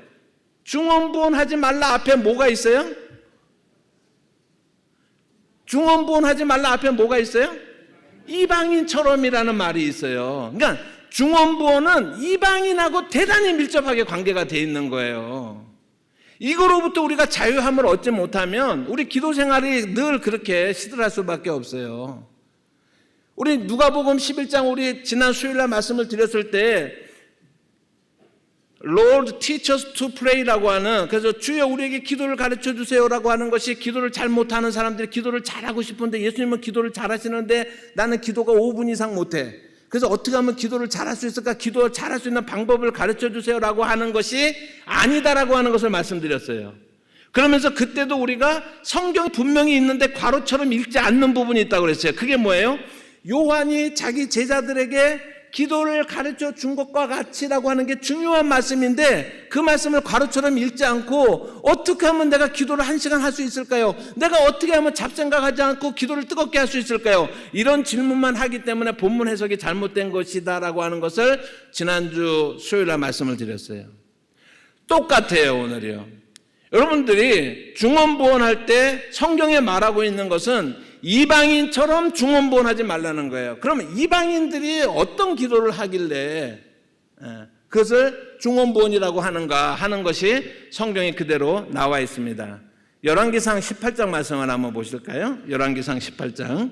중언부언하지 말라 앞에 뭐가 있어요? 중언부언하지 말라 앞에 뭐가 있어요? 이방인처럼이라는 말이 있어요. 그러니까 중언부언은 이방인하고 대단히 밀접하게 관계가 돼 있는 거예요. 이거로부터 우리가 자유함을 얻지 못하면 우리 기도 생활이 늘 그렇게 시들할 수밖에 없어요. 우리 누가복음 11장 우리 지난 수요일날 말씀을 드렸을 때 Lord teach us to pray라고 하는, 그래서 주여 우리에게 기도를 가르쳐 주세요라고 하는 것이 기도를 잘 못하는 사람들이 기도를 잘하고 싶은데 예수님은 기도를 잘하시는데 나는 기도가 5분 이상 못해. 그래서 어떻게 하면 기도를 잘할 수 있을까? 기도 잘할 수 있는 방법을 가르쳐 주세요라고 하는 것이 아니다라고 하는 것을 말씀드렸어요. 그러면서 그때도 우리가 성경이 분명히 있는데 괄호처럼 읽지 않는 부분이 있다고 그랬어요. 그게 뭐예요? 요한이 자기 제자들에게 기도를 가르쳐 준 것과 같이라고 하는 게 중요한 말씀인데 그 말씀을 괄호처럼 읽지 않고 어떻게 하면 내가 기도를 1시간 할 수 있을까요? 내가 어떻게 하면 잡생각하지 않고 기도를 뜨겁게 할 수 있을까요? 이런 질문만 하기 때문에 본문 해석이 잘못된 것이다라고 하는 것을 지난주 수요일날 말씀을 드렸어요. 똑같아요. 오늘이요. 여러분들이 중언부언할 때 성경에 말하고 있는 것은 이방인처럼 중언부언하지 말라는 거예요. 그러면 이방인들이 어떤 기도를 하길래 그것을 중언부언이라고 하는가 하는 것이 성경에 그대로 나와 있습니다. 열왕기상 18장 말씀을 한번 보실까요? 열왕기상 18장.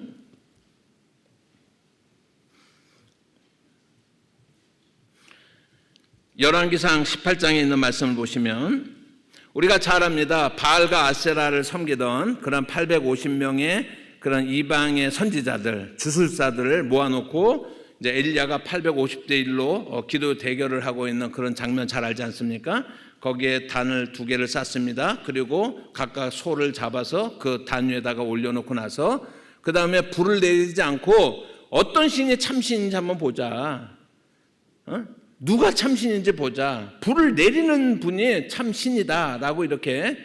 열왕기상 18장에 있는 말씀을 보시면 우리가 잘 압니다. 바알과 아세라를 섬기던 그런 850명의 그런 이방의 선지자들, 주술사들을 모아놓고 이제 엘리야가 850대 1로 기도 대결을 하고 있는 그런 장면 잘 알지 않습니까? 거기에 단을 2개를 쌌습니다. 그리고 각각 소를 잡아서 그 단 위에다가 올려놓고 나서 그 다음에 불을 내리지 않고 어떤 신이 참신인지 한번 보자. 누가 참신인지 보자. 불을 내리는 분이 참신이다라고 이렇게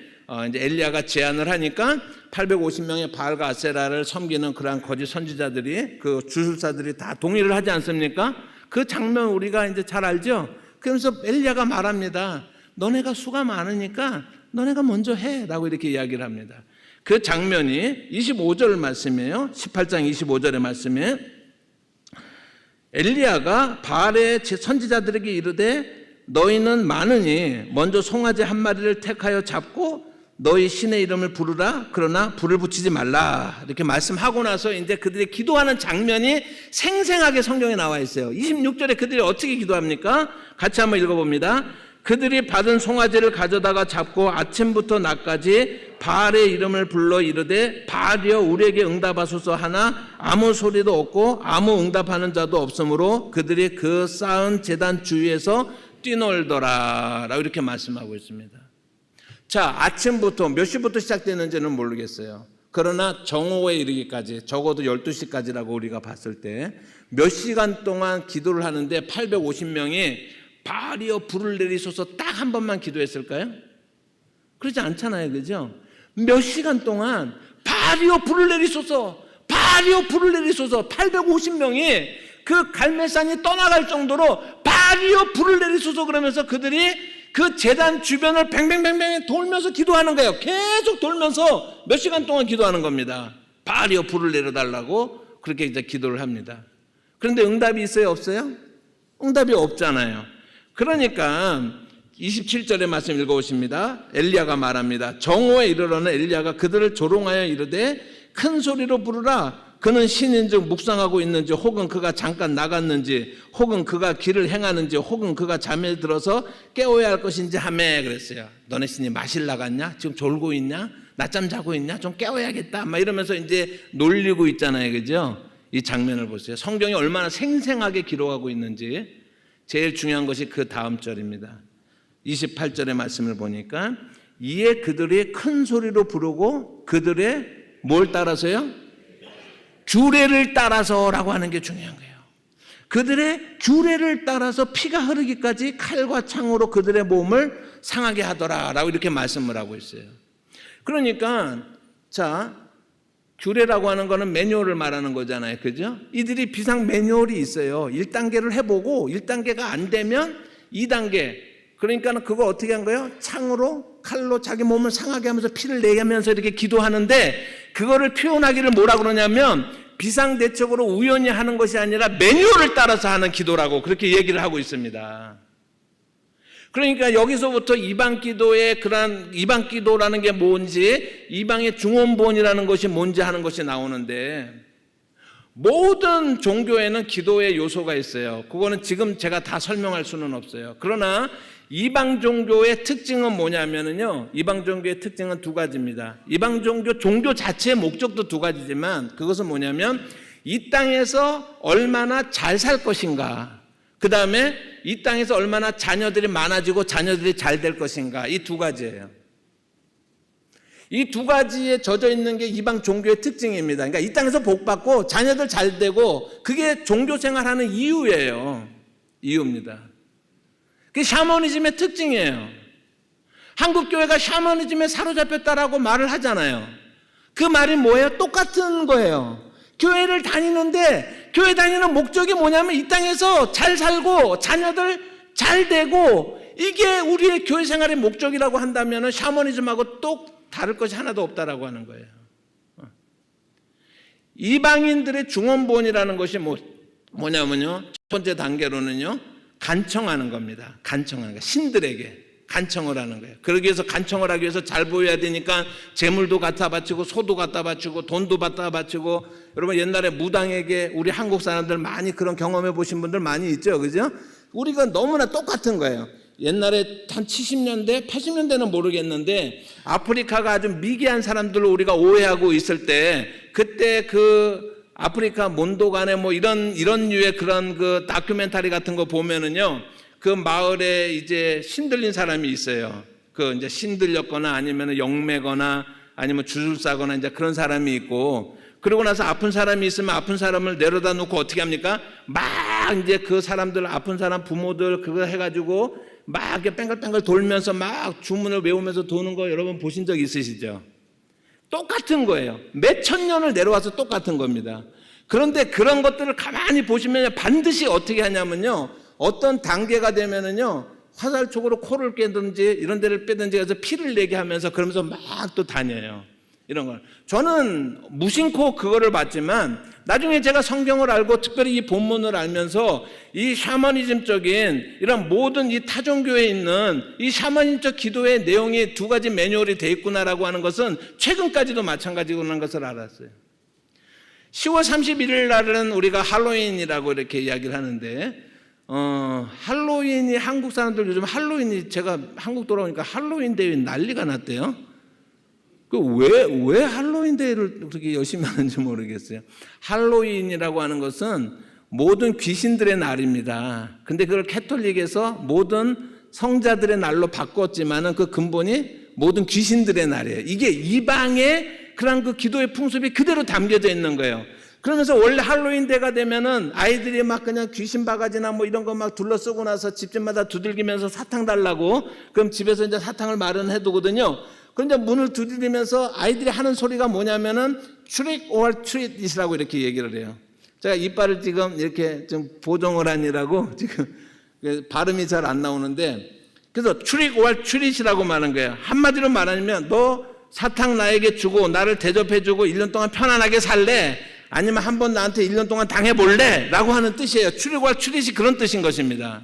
이제 엘리야가 제안을 하니까 850명의 바알과 아세라를 섬기는 그러한 거짓 선지자들이 그 주술사들이 다 동의를 하지 않습니까? 그 장면 우리가 이제 잘 알죠? 그러면서 엘리야가 말합니다. 너네가 수가 많으니까 너네가 먼저 해라고 이렇게 이야기를 합니다. 그 장면이 25절 말씀이에요. 18장 25절의 말씀에 엘리야가 바알의 선지자들에게 이르되 너희는 많으니 먼저 송아지 한 마리를 택하여 잡고 너희 신의 이름을 부르라. 그러나 불을 붙이지 말라. 이렇게 말씀하고 나서 이제 그들이 기도하는 장면이 생생하게 성경에 나와 있어요. 26절에 그들이 어떻게 기도합니까? 같이 한번 읽어봅니다. 그들이 받은 송아지를 가져다가 잡고 아침부터 낮까지 바알의 이름을 불러 이르되 바알이여 우리에게 응답하소서 하나 아무 소리도 없고 아무 응답하는 자도 없으므로 그들이 그 쌓은 제단 주위에서 뛰놀더라 라고 이렇게 말씀하고 있습니다. 자, 아침부터 몇 시부터 시작되는지는 모르겠어요. 그러나 정오에 이르기까지 적어도 12시까지라고 우리가 봤을 때 몇 시간 동안 기도를 하는데 850명이 바알이여 불을 내리소서 딱 한 번만 기도했을까요? 그러지 않잖아요. 그죠? 몇 시간 동안 바알이여 불을 내리소서, 바알이여 불을 내리소서 850명이 그 갈멜산이 떠나갈 정도로 바알이여 불을 내리소서 그러면서 그들이 그 제단 주변을 뱅뱅뱅뱅 돌면서 기도하는 거예요. 계속 돌면서 몇 시간 동안 기도하는 겁니다. 바알이여 불을 내려달라고 그렇게 이제 기도를 합니다. 그런데 응답이 있어요, 없어요? 응답이 없잖아요. 그러니까 27절의 말씀 읽어보십니다. 엘리야가 말합니다. 정오에 이르러는 엘리야가 그들을 조롱하여 이르되 큰 소리로 부르라. 그는 신인즉 묵상하고 있는지, 혹은 그가 잠깐 나갔는지, 혹은 그가 길을 행하는지, 혹은 그가 잠에 들어서 깨워야 할 것인지 하매 그랬어요. 너네 신이 마실 나갔냐? 지금 졸고 있냐? 낮잠 자고 있냐? 좀 깨워야겠다. 막 이러면서 이제 놀리고 있잖아요, 그죠? 이 장면을 보세요. 성경이 얼마나 생생하게 기록하고 있는지. 제일 중요한 것이 그 다음 절입니다. 28절의 말씀을 보니까 이에 그들이 큰 소리로 부르고 그들의 뭘 따라서요? 규례를 따라서라고 하는 게 중요한 거예요. 그들의 규례를 따라서 피가 흐르기까지 칼과 창으로 그들의 몸을 상하게 하더라라고 이렇게 말씀을 하고 있어요. 그러니까 자, 규례라고 하는 거는 매뉴얼을 말하는 거잖아요. 그죠? 이들이 비상 매뉴얼이 있어요. 1단계를 해보고 1단계가 안 되면 2단계. 그러니까 그거 어떻게 한 거예요? 창으로 칼로 자기 몸을 상하게 하면서 피를 내면서 이렇게 기도하는데 그거를 표현하기를 뭐라 그러냐면 비상대책으로 우연히 하는 것이 아니라 매뉴얼을 따라서 하는 기도라고 그렇게 얘기를 하고 있습니다. 그러니까 여기서부터 이방 기도의 그런 이방 기도라는 게 뭔지, 이방의 중원본이라는 것이 뭔지 하는 것이 나오는데 모든 종교에는 기도의 요소가 있어요. 그거는 지금 제가 다 설명할 수는 없어요. 그러나 이방 종교의 특징은 뭐냐면요. 이방 종교의 특징은 두 가지입니다. 이방 종교 자체의 목적도 두 가지지만 그것은 뭐냐면 이 땅에서 얼마나 잘 살 것인가. 그 다음에 이 땅에서 얼마나 자녀들이 많아지고 자녀들이 잘 될 것인가. 이 두 가지예요. 이 두 가지에 젖어 있는 게 이방 종교의 특징입니다. 그러니까 이 땅에서 복 받고 자녀들 잘 되고 그게 종교 생활하는 이유예요. 이유입니다. 그게 샤머니즘의 특징이에요. 한국 교회가 샤머니즘에 사로잡혔다라고 말을 하잖아요. 그 말이 뭐예요? 똑같은 거예요. 교회를 다니는데 교회 다니는 목적이 뭐냐면 이 땅에서 잘 살고 자녀들 잘 되고 이게 우리의 교회 생활의 목적이라고 한다면 샤머니즘하고 또 다를 것이 하나도 없다라고 하는 거예요. 이방인들의 중원본이라는 것이 뭐냐면요. 첫 번째 단계로는요. 간청하는 겁니다. 간청하는 거. 신들에게 간청을 하는 거예요. 그러기 위해서 간청을 하기 위해서 잘 보여야 되니까 재물도 갖다 바치고 소도 갖다 바치고 돈도 갖다 바치고 여러분 옛날에 무당에게 우리 한국 사람들 많이 그런 경험해 보신 분들 많이 있죠. 그죠? 우리가 너무나 똑같은 거예요. 옛날에 한 70년대, 80년대는 모르겠는데 아프리카가 아주 미개한 사람들을 우리가 오해하고 있을 때 그때 그 아프리카 몬도간에 뭐 이런 류의 그런 그 다큐멘터리 같은 거 보면은요. 그 마을에 이제 신들린 사람이 있어요. 그 이제 신들렸거나 아니면 영매거나 아니면 주술사거나 이제 그런 사람이 있고 그러고 나서 아픈 사람이 있으면 아픈 사람을 내려다 놓고 어떻게 합니까? 막 이제 그 사람들 아픈 사람 부모들 그거 해가지고 막 이렇게 뺑글뺑글 돌면서 막 주문을 외우면서 도는 거 여러분 보신 적 있으시죠? 똑같은 거예요. 몇 천 년을 내려와서 똑같은 겁니다. 그런데 그런 것들을 가만히 보시면 반드시 어떻게 하냐면요. 어떤 단계가 되면은요. 화살촉으로 코를 깨든지 이런 데를 빼든지 해서 피를 내게 하면서 그러면서 막 또 다녀요. 이런 걸. 저는 무심코 그거를 봤지만 나중에 제가 성경을 알고 특별히 이 본문을 알면서 이 샤머니즘적인 이런 모든 이 타종교에 있는 이 샤머니즘적 기도의 내용이 두 가지 매뉴얼이 돼 있구나라고 하는 것은 최근까지도 마찬가지구나 것을 알았어요. 10월 31일 날은 우리가 할로윈이라고 이렇게 이야기를 하는데 할로윈이 한국 사람들 요즘 할로윈이 제가 한국 돌아오니까 할로윈 대회 난리가 났대요. 왜 할로윈 데이를 그렇게 열심히 하는지 모르겠어요. 할로윈이라고 하는 것은 모든 귀신들의 날입니다. 근데 그걸 캐톨릭에서 모든 성자들의 날로 바꿨지만은 그 근본이 모든 귀신들의 날이에요. 이게 이방의 그런 그 기도의 풍습이 그대로 담겨져 있는 거예요. 그러면서 원래 할로윈 때가 되면은 아이들이 막 그냥 귀신 바가지나 뭐 이런 거 막 둘러쓰고 나서 집집마다 두들기면서 사탕 달라고 그럼 집에서 이제 사탕을 마련해 두거든요. 그런데 문을 두드리면서 아이들이 하는 소리가 뭐냐면은 trick or treat it이라고 이렇게 얘기를 해요. 제가 이빨을 지금 이렇게 좀 보정을 하느라고 지금 발음이 잘 안 나오는데, 그래서 추릿 추릿이라고 말하는 거예요. 한마디로 말하면 너 사탕 나에게 주고 나를 대접해주고 1년 동안 편안하게 살래? 아니면 한번 나한테 1년 동안 당해볼래? 라고 하는 뜻이에요. 추릿이 그런 뜻인 것입니다.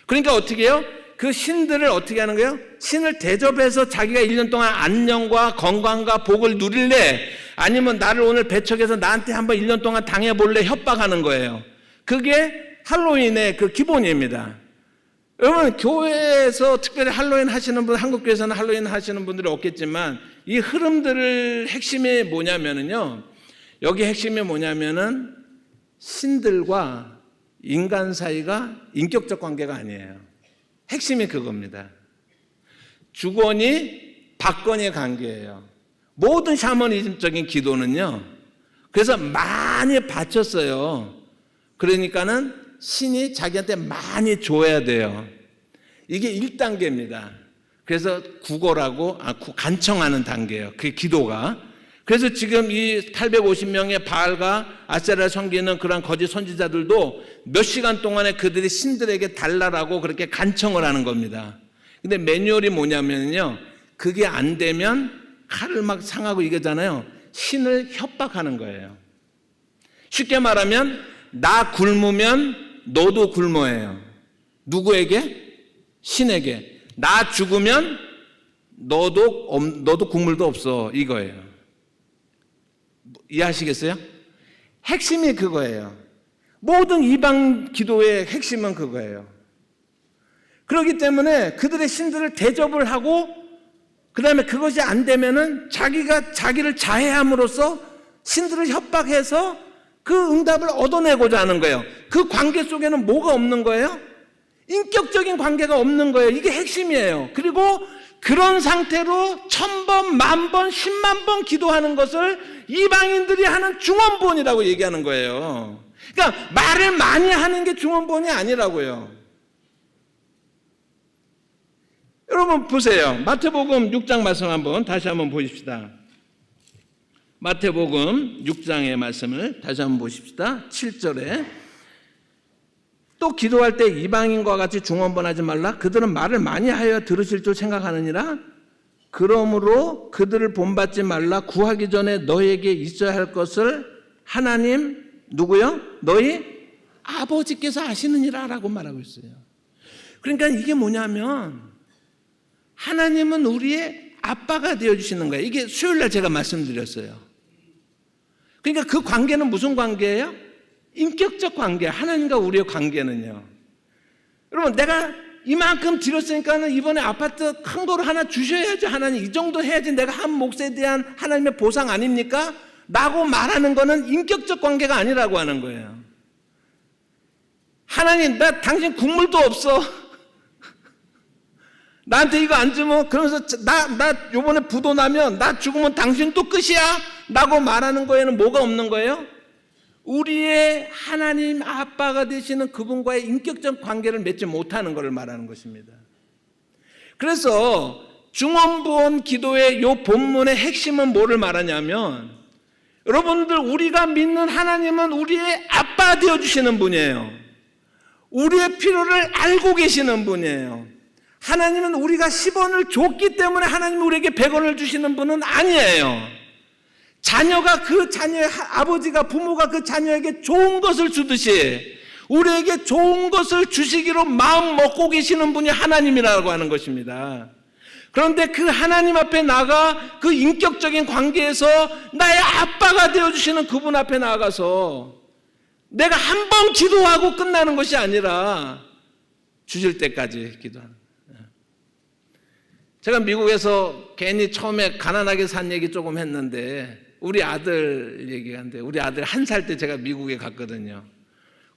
그러니까 어떻게 해요? 그 신들을 어떻게 하는 거예요? 신을 대접해서 자기가 1년 동안 안녕과 건강과 복을 누릴래? 아니면 나를 오늘 배척해서 나한테 한번 1년 동안 당해볼래? 협박하는 거예요. 그게 할로윈의 그 기본입니다. 여러분, 교회에서 특별히 할로윈 하시는 분, 한국교회에서는 할로윈 하시는 분들이 없겠지만, 이 흐름들을 핵심이 뭐냐면은요, 여기 핵심이 뭐냐면은 신들과 인간 사이가 인격적 관계가 아니에요. 핵심이 그겁니다. 주권이 박권의 관계예요. 모든 샤머니즘적인 기도는요, 그래서 많이 바쳤어요. 그러니까는 신이 자기한테 많이 줘야 돼요. 이게 1단계입니다. 그래서 구걸하고 간청하는 단계예요. 그게 기도가. 그래서 지금 이 850명의 바알과 아세라를 섬기는 그런 거짓 선지자들도 몇 시간 동안에 그들이 신들에게 달라라고 그렇게 간청을 하는 겁니다. 근데 매뉴얼이 뭐냐면요, 그게 안 되면 칼을 막 상하고 이거잖아요. 신을 협박하는 거예요. 쉽게 말하면 나 굶으면 너도 굶어해요. 누구에게? 신에게. 나 죽으면 너도 국물도 없어, 이거예요. 이해하시겠어요? 핵심이 그거예요. 모든 이방 기도의 핵심은 그거예요. 그렇기 때문에 그들의 신들을 대접을 하고, 그 다음에 그것이 안 되면은 자기가 자기를 자해함으로써 신들을 협박해서 그 응답을 얻어내고자 하는 거예요. 그 관계 속에는 뭐가 없는 거예요? 인격적인 관계가 없는 거예요. 이게 핵심이에요. 그리고 그런 상태로 1000번, 10,000번, 10만 번 기도하는 것을 이방인들이 하는 중언부언이라고 얘기하는 거예요. 그러니까 말을 많이 하는 게 중언부언이 아니라고요. 여러분 보세요. 마태복음 6장 말씀 다시 한번 보십시다. 마태복음 6장의 말씀을 다시 한번 보십시다. 7절에 또 기도할 때 이방인과 같이 중언부언하지 말라. 그들은 말을 많이 하여 들으실 줄 생각하느니라. 그러므로 그들을 본받지 말라. 구하기 전에 너에게 있어야 할 것을 하나님 누구요? 너희 아버지께서 아시느니라 라고 말하고 있어요. 그러니까 이게 뭐냐면 하나님은 우리의 아빠가 되어주시는 거예요. 이게 수요일날 제가 말씀드렸어요. 그러니까 그 관계는 무슨 관계예요? 인격적 관계. 하나님과 우리의 관계는요. 여러분 내가 이만큼 드렸으니까는 이번에 아파트 큰 거를 하나 주셔야지. 하나님 이 정도 해야지 내가 한 몫에 대한 하나님의 보상 아닙니까? 라고 말하는 거는 인격적 관계가 아니라고 하는 거예요. 하나님 나 당신 국물도 없어. 나한테 이거 안 주면 그러면서 나 요번에 부도 나면 나 죽으면 당신 또 끝이야 라고 말하는 거에는 뭐가 없는 거예요? 우리의 하나님 아빠가 되시는 그분과의 인격적 관계를 맺지 못하는 것을 말하는 것입니다. 그래서 중언부언 기도의 요 본문의 핵심은 뭐를 말하냐면 여러분들 우리가 믿는 하나님은 우리의 아빠 되어주시는 분이에요. 우리의 필요를 알고 계시는 분이에요. 하나님은 우리가 10원을 줬기 때문에 하나님이 우리에게 100원을 주시는 분은 아니에요. 자녀가 그 자녀의 아버지가 부모가 그 자녀에게 좋은 것을 주듯이 우리에게 좋은 것을 주시기로 마음 먹고 계시는 분이 하나님이라고 하는 것입니다. 그런데 그 하나님 앞에 나가 그 인격적인 관계에서 나의 아빠가 되어주시는 그분 앞에 나가서 내가 한 번 기도하고 끝나는 것이 아니라 주실 때까지 기도하는 거예요. 제가 미국에서 괜히 처음에 가난하게 산 얘기 조금 했는데 우리 아들 얘기하는데 우리 아들 1살 때 제가 미국에 갔거든요.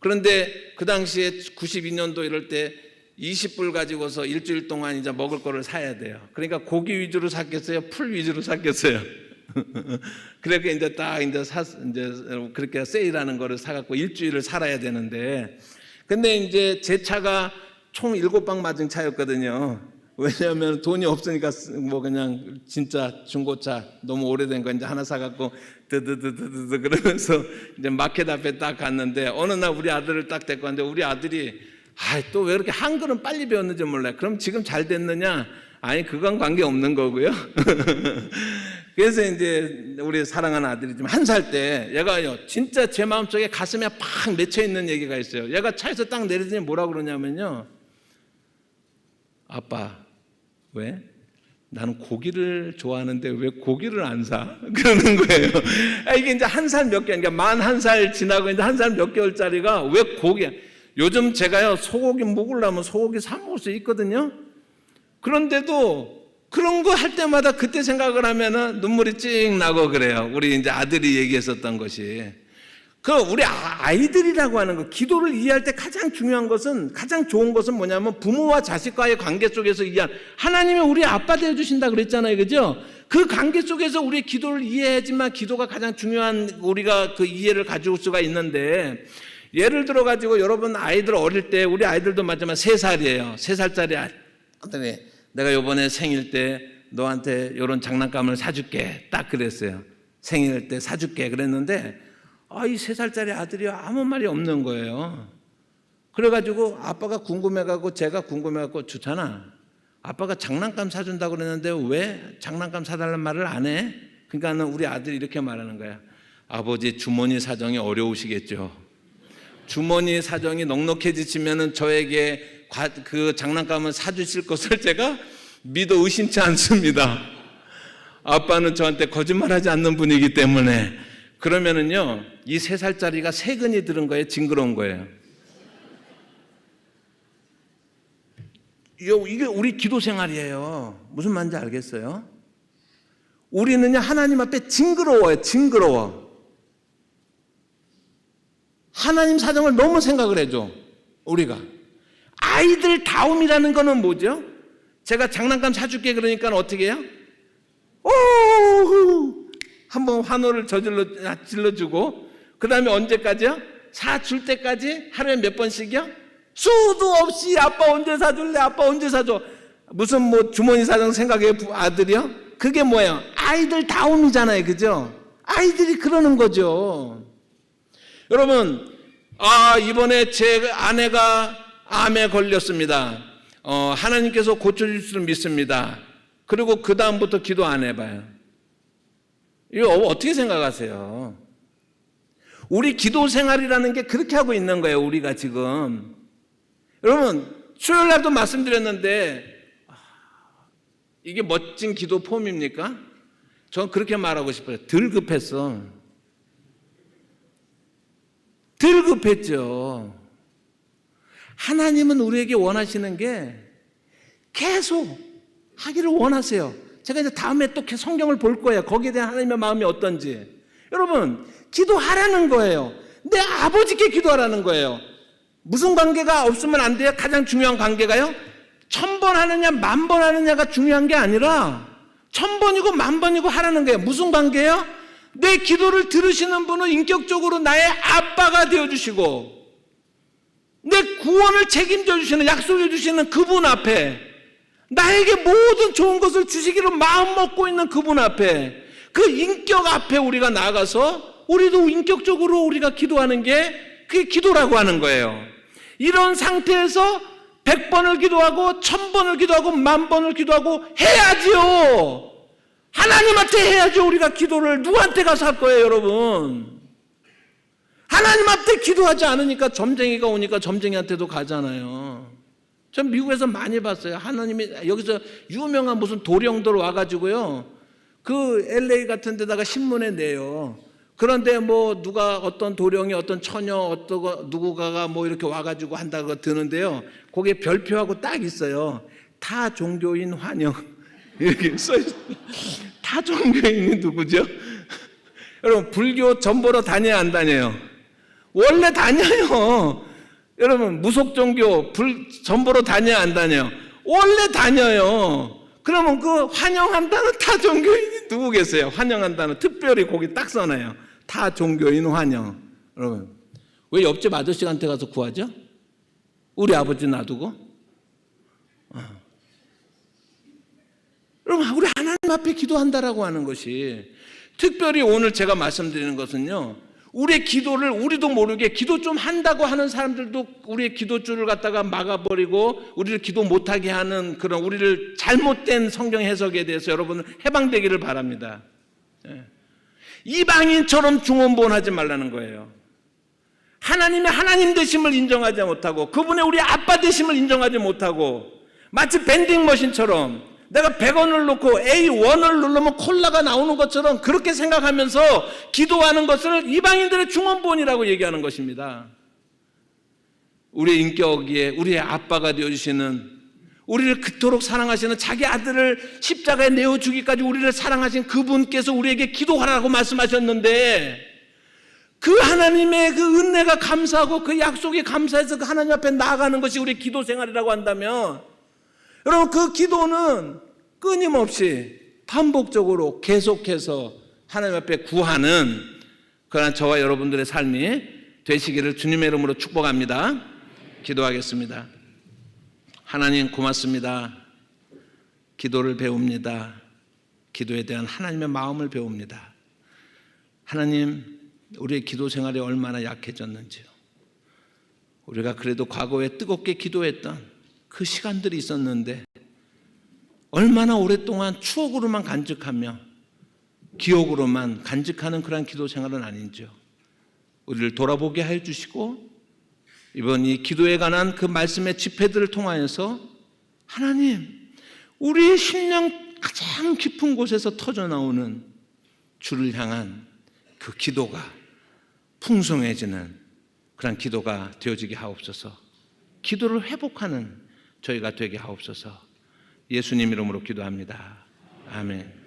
그런데 그 당시에 92년도 이럴 때 20불 가지고서 일주일 동안 이제 먹을 거를 사야 돼요. 그러니까 고기 위주로 샀겠어요? 풀 위주로 샀겠어요? 그러니까 이제 딱 이제 그렇게 세일하는 거를 사갖고 일주일을 살아야 되는데 근데 이제 제 차가 총 7방 맞은 차였거든요. 왜냐하면 돈이 없으니까 뭐 그냥 진짜 중고차 너무 오래된 거 이제 하나 사갖고 드드드드드 그러면서 이제 마켓 앞에 딱 갔는데 어느 날 우리 아들을 딱 데리고 왔는데 우리 아들이 또 왜 이렇게 한글은 빨리 배웠는지 몰라요. 그럼 지금 잘 됐느냐? 아니 그건 관계 없는 거고요. 그래서 이제 우리 사랑하는 아들이 지금 1살 때 얘가요 진짜 제 마음속에 가슴에 팍 맺혀 있는 얘기가 있어요. 얘가 차에서 딱 내리더니 뭐라 그러냐면요, 아빠 왜? 나는 고기를 좋아하는데 왜 고기를 안 사? 그러는 거예요. 이게 이제 1살 몇 개월, 그러니까 만 1살 지나고 이제 1살 몇 개월짜리가 왜 고기? 요즘 제가요 소고기 먹으려면 소고기 사 먹을 수 있거든요. 그런데도 그런 거 할 때마다 그때 생각을 하면은 눈물이 찡 나고 그래요. 우리 이제 아들이 얘기했었던 것이. 우리 아이들이라고 하는 거, 기도를 이해할 때 가장 중요한 것은, 가장 좋은 것은 뭐냐면 부모와 자식과의 관계 속에서 이해한, 하나님이 우리 아빠 되어주신다 그랬잖아요. 그죠? 그 관계 속에서 우리 기도를 이해해야지만 기도가 가장 중요한 우리가 그 이해를 가져올 수가 있는데, 예를 들어가지고 여러분 아이들 어릴 때, 우리 아이들도 맞지만 3살이에요. 3살짜리 아들이 내가 요번에 생일 때 너한테 이런 장난감을 사줄게. 딱 그랬어요. 생일 때 사줄게. 그랬는데, 이 3살짜리 아들이 아무 말이 없는 거예요. 그래가지고 아빠가 궁금해가지고 제가 궁금해가지고 주찬아, 아빠가 장난감 사준다고 그랬는데 왜 장난감 사달라는 말을 안 해? 그러니까 우리 아들이 이렇게 말하는 거야. 아버지 주머니 사정이 어려우시겠죠. 주머니 사정이 넉넉해지시면은 저에게 그 장난감을 사주실 것을 제가 믿어 의심치 않습니다. 아빠는 저한테 거짓말하지 않는 분이기 때문에. 그러면은요, 이 3살짜리가 세근이 들은 거예요? 징그러운 거예요? 이게 우리 기도 생활이에요. 무슨 말인지 알겠어요? 우리는요, 하나님 앞에 징그러워요. 징그러워. 하나님 사정을 너무 생각을 해줘, 우리가. 아이들 다움이라는 거는 뭐죠? 제가 장난감 사줄게 그러니까 어떻게 해요? 오! 한번 환호를 질러주고, 그 다음에 언제까지요? 사줄 때까지 하루에 몇 번씩이요? 수도 없이 아빠 언제 사줄래? 아빠 언제 사줘? 무슨 뭐 주머니 사정 생각해요, 아들이요? 그게 뭐예요? 아이들 다움이잖아요, 그죠? 아이들이 그러는 거죠. 여러분, 이번에 제 아내가 암에 걸렸습니다. 하나님께서 고쳐줄 줄 믿습니다. 그리고 그 다음부터 기도 안 해봐요. 이거 어떻게 생각하세요? 우리 기도 생활이라는 게 그렇게 하고 있는 거예요, 우리가 지금. 여러분, 수요일 날도 말씀드렸는데, 이게 멋진 기도 폼입니까? 전 그렇게 말하고 싶어요. 덜 급했어. 덜 급했죠. 하나님은 우리에게 원하시는 게 계속 하기를 원하세요. 제가 이제 다음에 또 성경을 볼 거예요. 거기에 대한 하나님의 마음이 어떤지. 여러분, 기도하라는 거예요. 내 아버지께 기도하라는 거예요. 무슨 관계가 없으면 안 돼요? 가장 중요한 관계가요? 1000번 하느냐 10,000번 하느냐가 중요한 게 아니라 1000번이고 10,000번이고 하라는 거예요. 무슨 관계예요? 내 기도를 들으시는 분은 인격적으로 나의 아빠가 되어주시고, 내 구원을 책임져 주시는, 약속해 주시는 그분 앞에, 나에게 모든 좋은 것을 주시기로 마음 먹고 있는 그분 앞에, 그 인격 앞에 우리가 나가서 우리도 인격적으로 우리가 기도하는 게 그게 기도라고 하는 거예요. 이런 상태에서 100번을 기도하고 1000번을 기도하고 10,000번을 기도하고 해야지요. 하나님한테 해야죠. 우리가 기도를 누구한테 가서 할 거예요, 여러분? 하나님 앞에 기도하지 않으니까 점쟁이가 오니까 점쟁이한테도 가잖아요. 전 미국에서 많이 봤어요. 하나님이 여기서 유명한 무슨 도령들 와가지고요, 그 LA 같은 데다가 신문에 내요. 그런데 뭐 누가 어떤 도령이 어떤 처녀 어떤 누구가가 뭐 이렇게 와가지고 한다고 드는데요, 거기에 별표하고 딱 있어요. 타 종교인 환영 이렇게 써있어요. 타 종교인이 누구죠? 여러분, 불교 전보러 다녀야 안 다녀요? 원래 다녀요. 여러분, 무속종교 전보러 다녀야 안 다녀요? 원래 다녀요. 그러면 그 환영한다는 타 종교인이 누구 계세요? 환영한다는, 특별히 거기 딱 써놔요. 타 종교인 환영. 여러분, 왜 옆집 아저씨한테 가서 구하죠? 우리 아버지 놔두고? 여러분, 우리 하나님 앞에 기도한다라고 하는 것이, 특별히 오늘 제가 말씀드리는 것은요, 우리의 기도를 우리도 모르게 기도 좀 한다고 하는 사람들도 우리의 기도줄을 갖다가 막아버리고 우리를 기도 못하게 하는 그런 우리를 잘못된 성경 해석에 대해서 여러분은 해방되기를 바랍니다. 이방인처럼 중언부언하지 말라는 거예요. 하나님의 하나님 되심을 인정하지 못하고 그분의 우리 아빠 되심을 인정하지 못하고 마치 밴딩머신처럼 내가 100원을 넣고 A1을 누르면 콜라가 나오는 것처럼 그렇게 생각하면서 기도하는 것을 이방인들의 중언부언이라고 얘기하는 것입니다. 우리의 인격에 우리의 아빠가 되어주시는, 우리를 그토록 사랑하시는 자기 아들을 십자가에 내어주기까지 우리를 사랑하신 그분께서 우리에게 기도하라고 말씀하셨는데, 그 하나님의 그 은혜가 감사하고 그 약속이 감사해서 그 하나님 앞에 나아가는 것이 우리의 기도 생활이라고 한다면, 여러분, 그 기도는 끊임없이 반복적으로 계속해서 하나님 앞에 구하는 그러한 저와 여러분들의 삶이 되시기를 주님의 이름으로 축복합니다. 기도하겠습니다. 하나님 고맙습니다. 기도를 배웁니다. 기도에 대한 하나님의 마음을 배웁니다. 하나님, 우리의 기도 생활이 얼마나 약해졌는지요. 우리가 그래도 과거에 뜨겁게 기도했던 그 시간들이 있었는데 얼마나 오랫동안 추억으로만 간직하며 기억으로만 간직하는 그런 기도 생활은 아닌지요. 우리를 돌아보게 하여 주시고 이번 이 기도에 관한 그 말씀의 집회들을 통하여서 하나님, 우리의 심령 가장 깊은 곳에서 터져나오는 주를 향한 그 기도가 풍성해지는 그런 기도가 되어지게 하옵소서. 기도를 회복하는 저희가 되게 하옵소서. 예수님 이름으로 기도합니다. 아멘.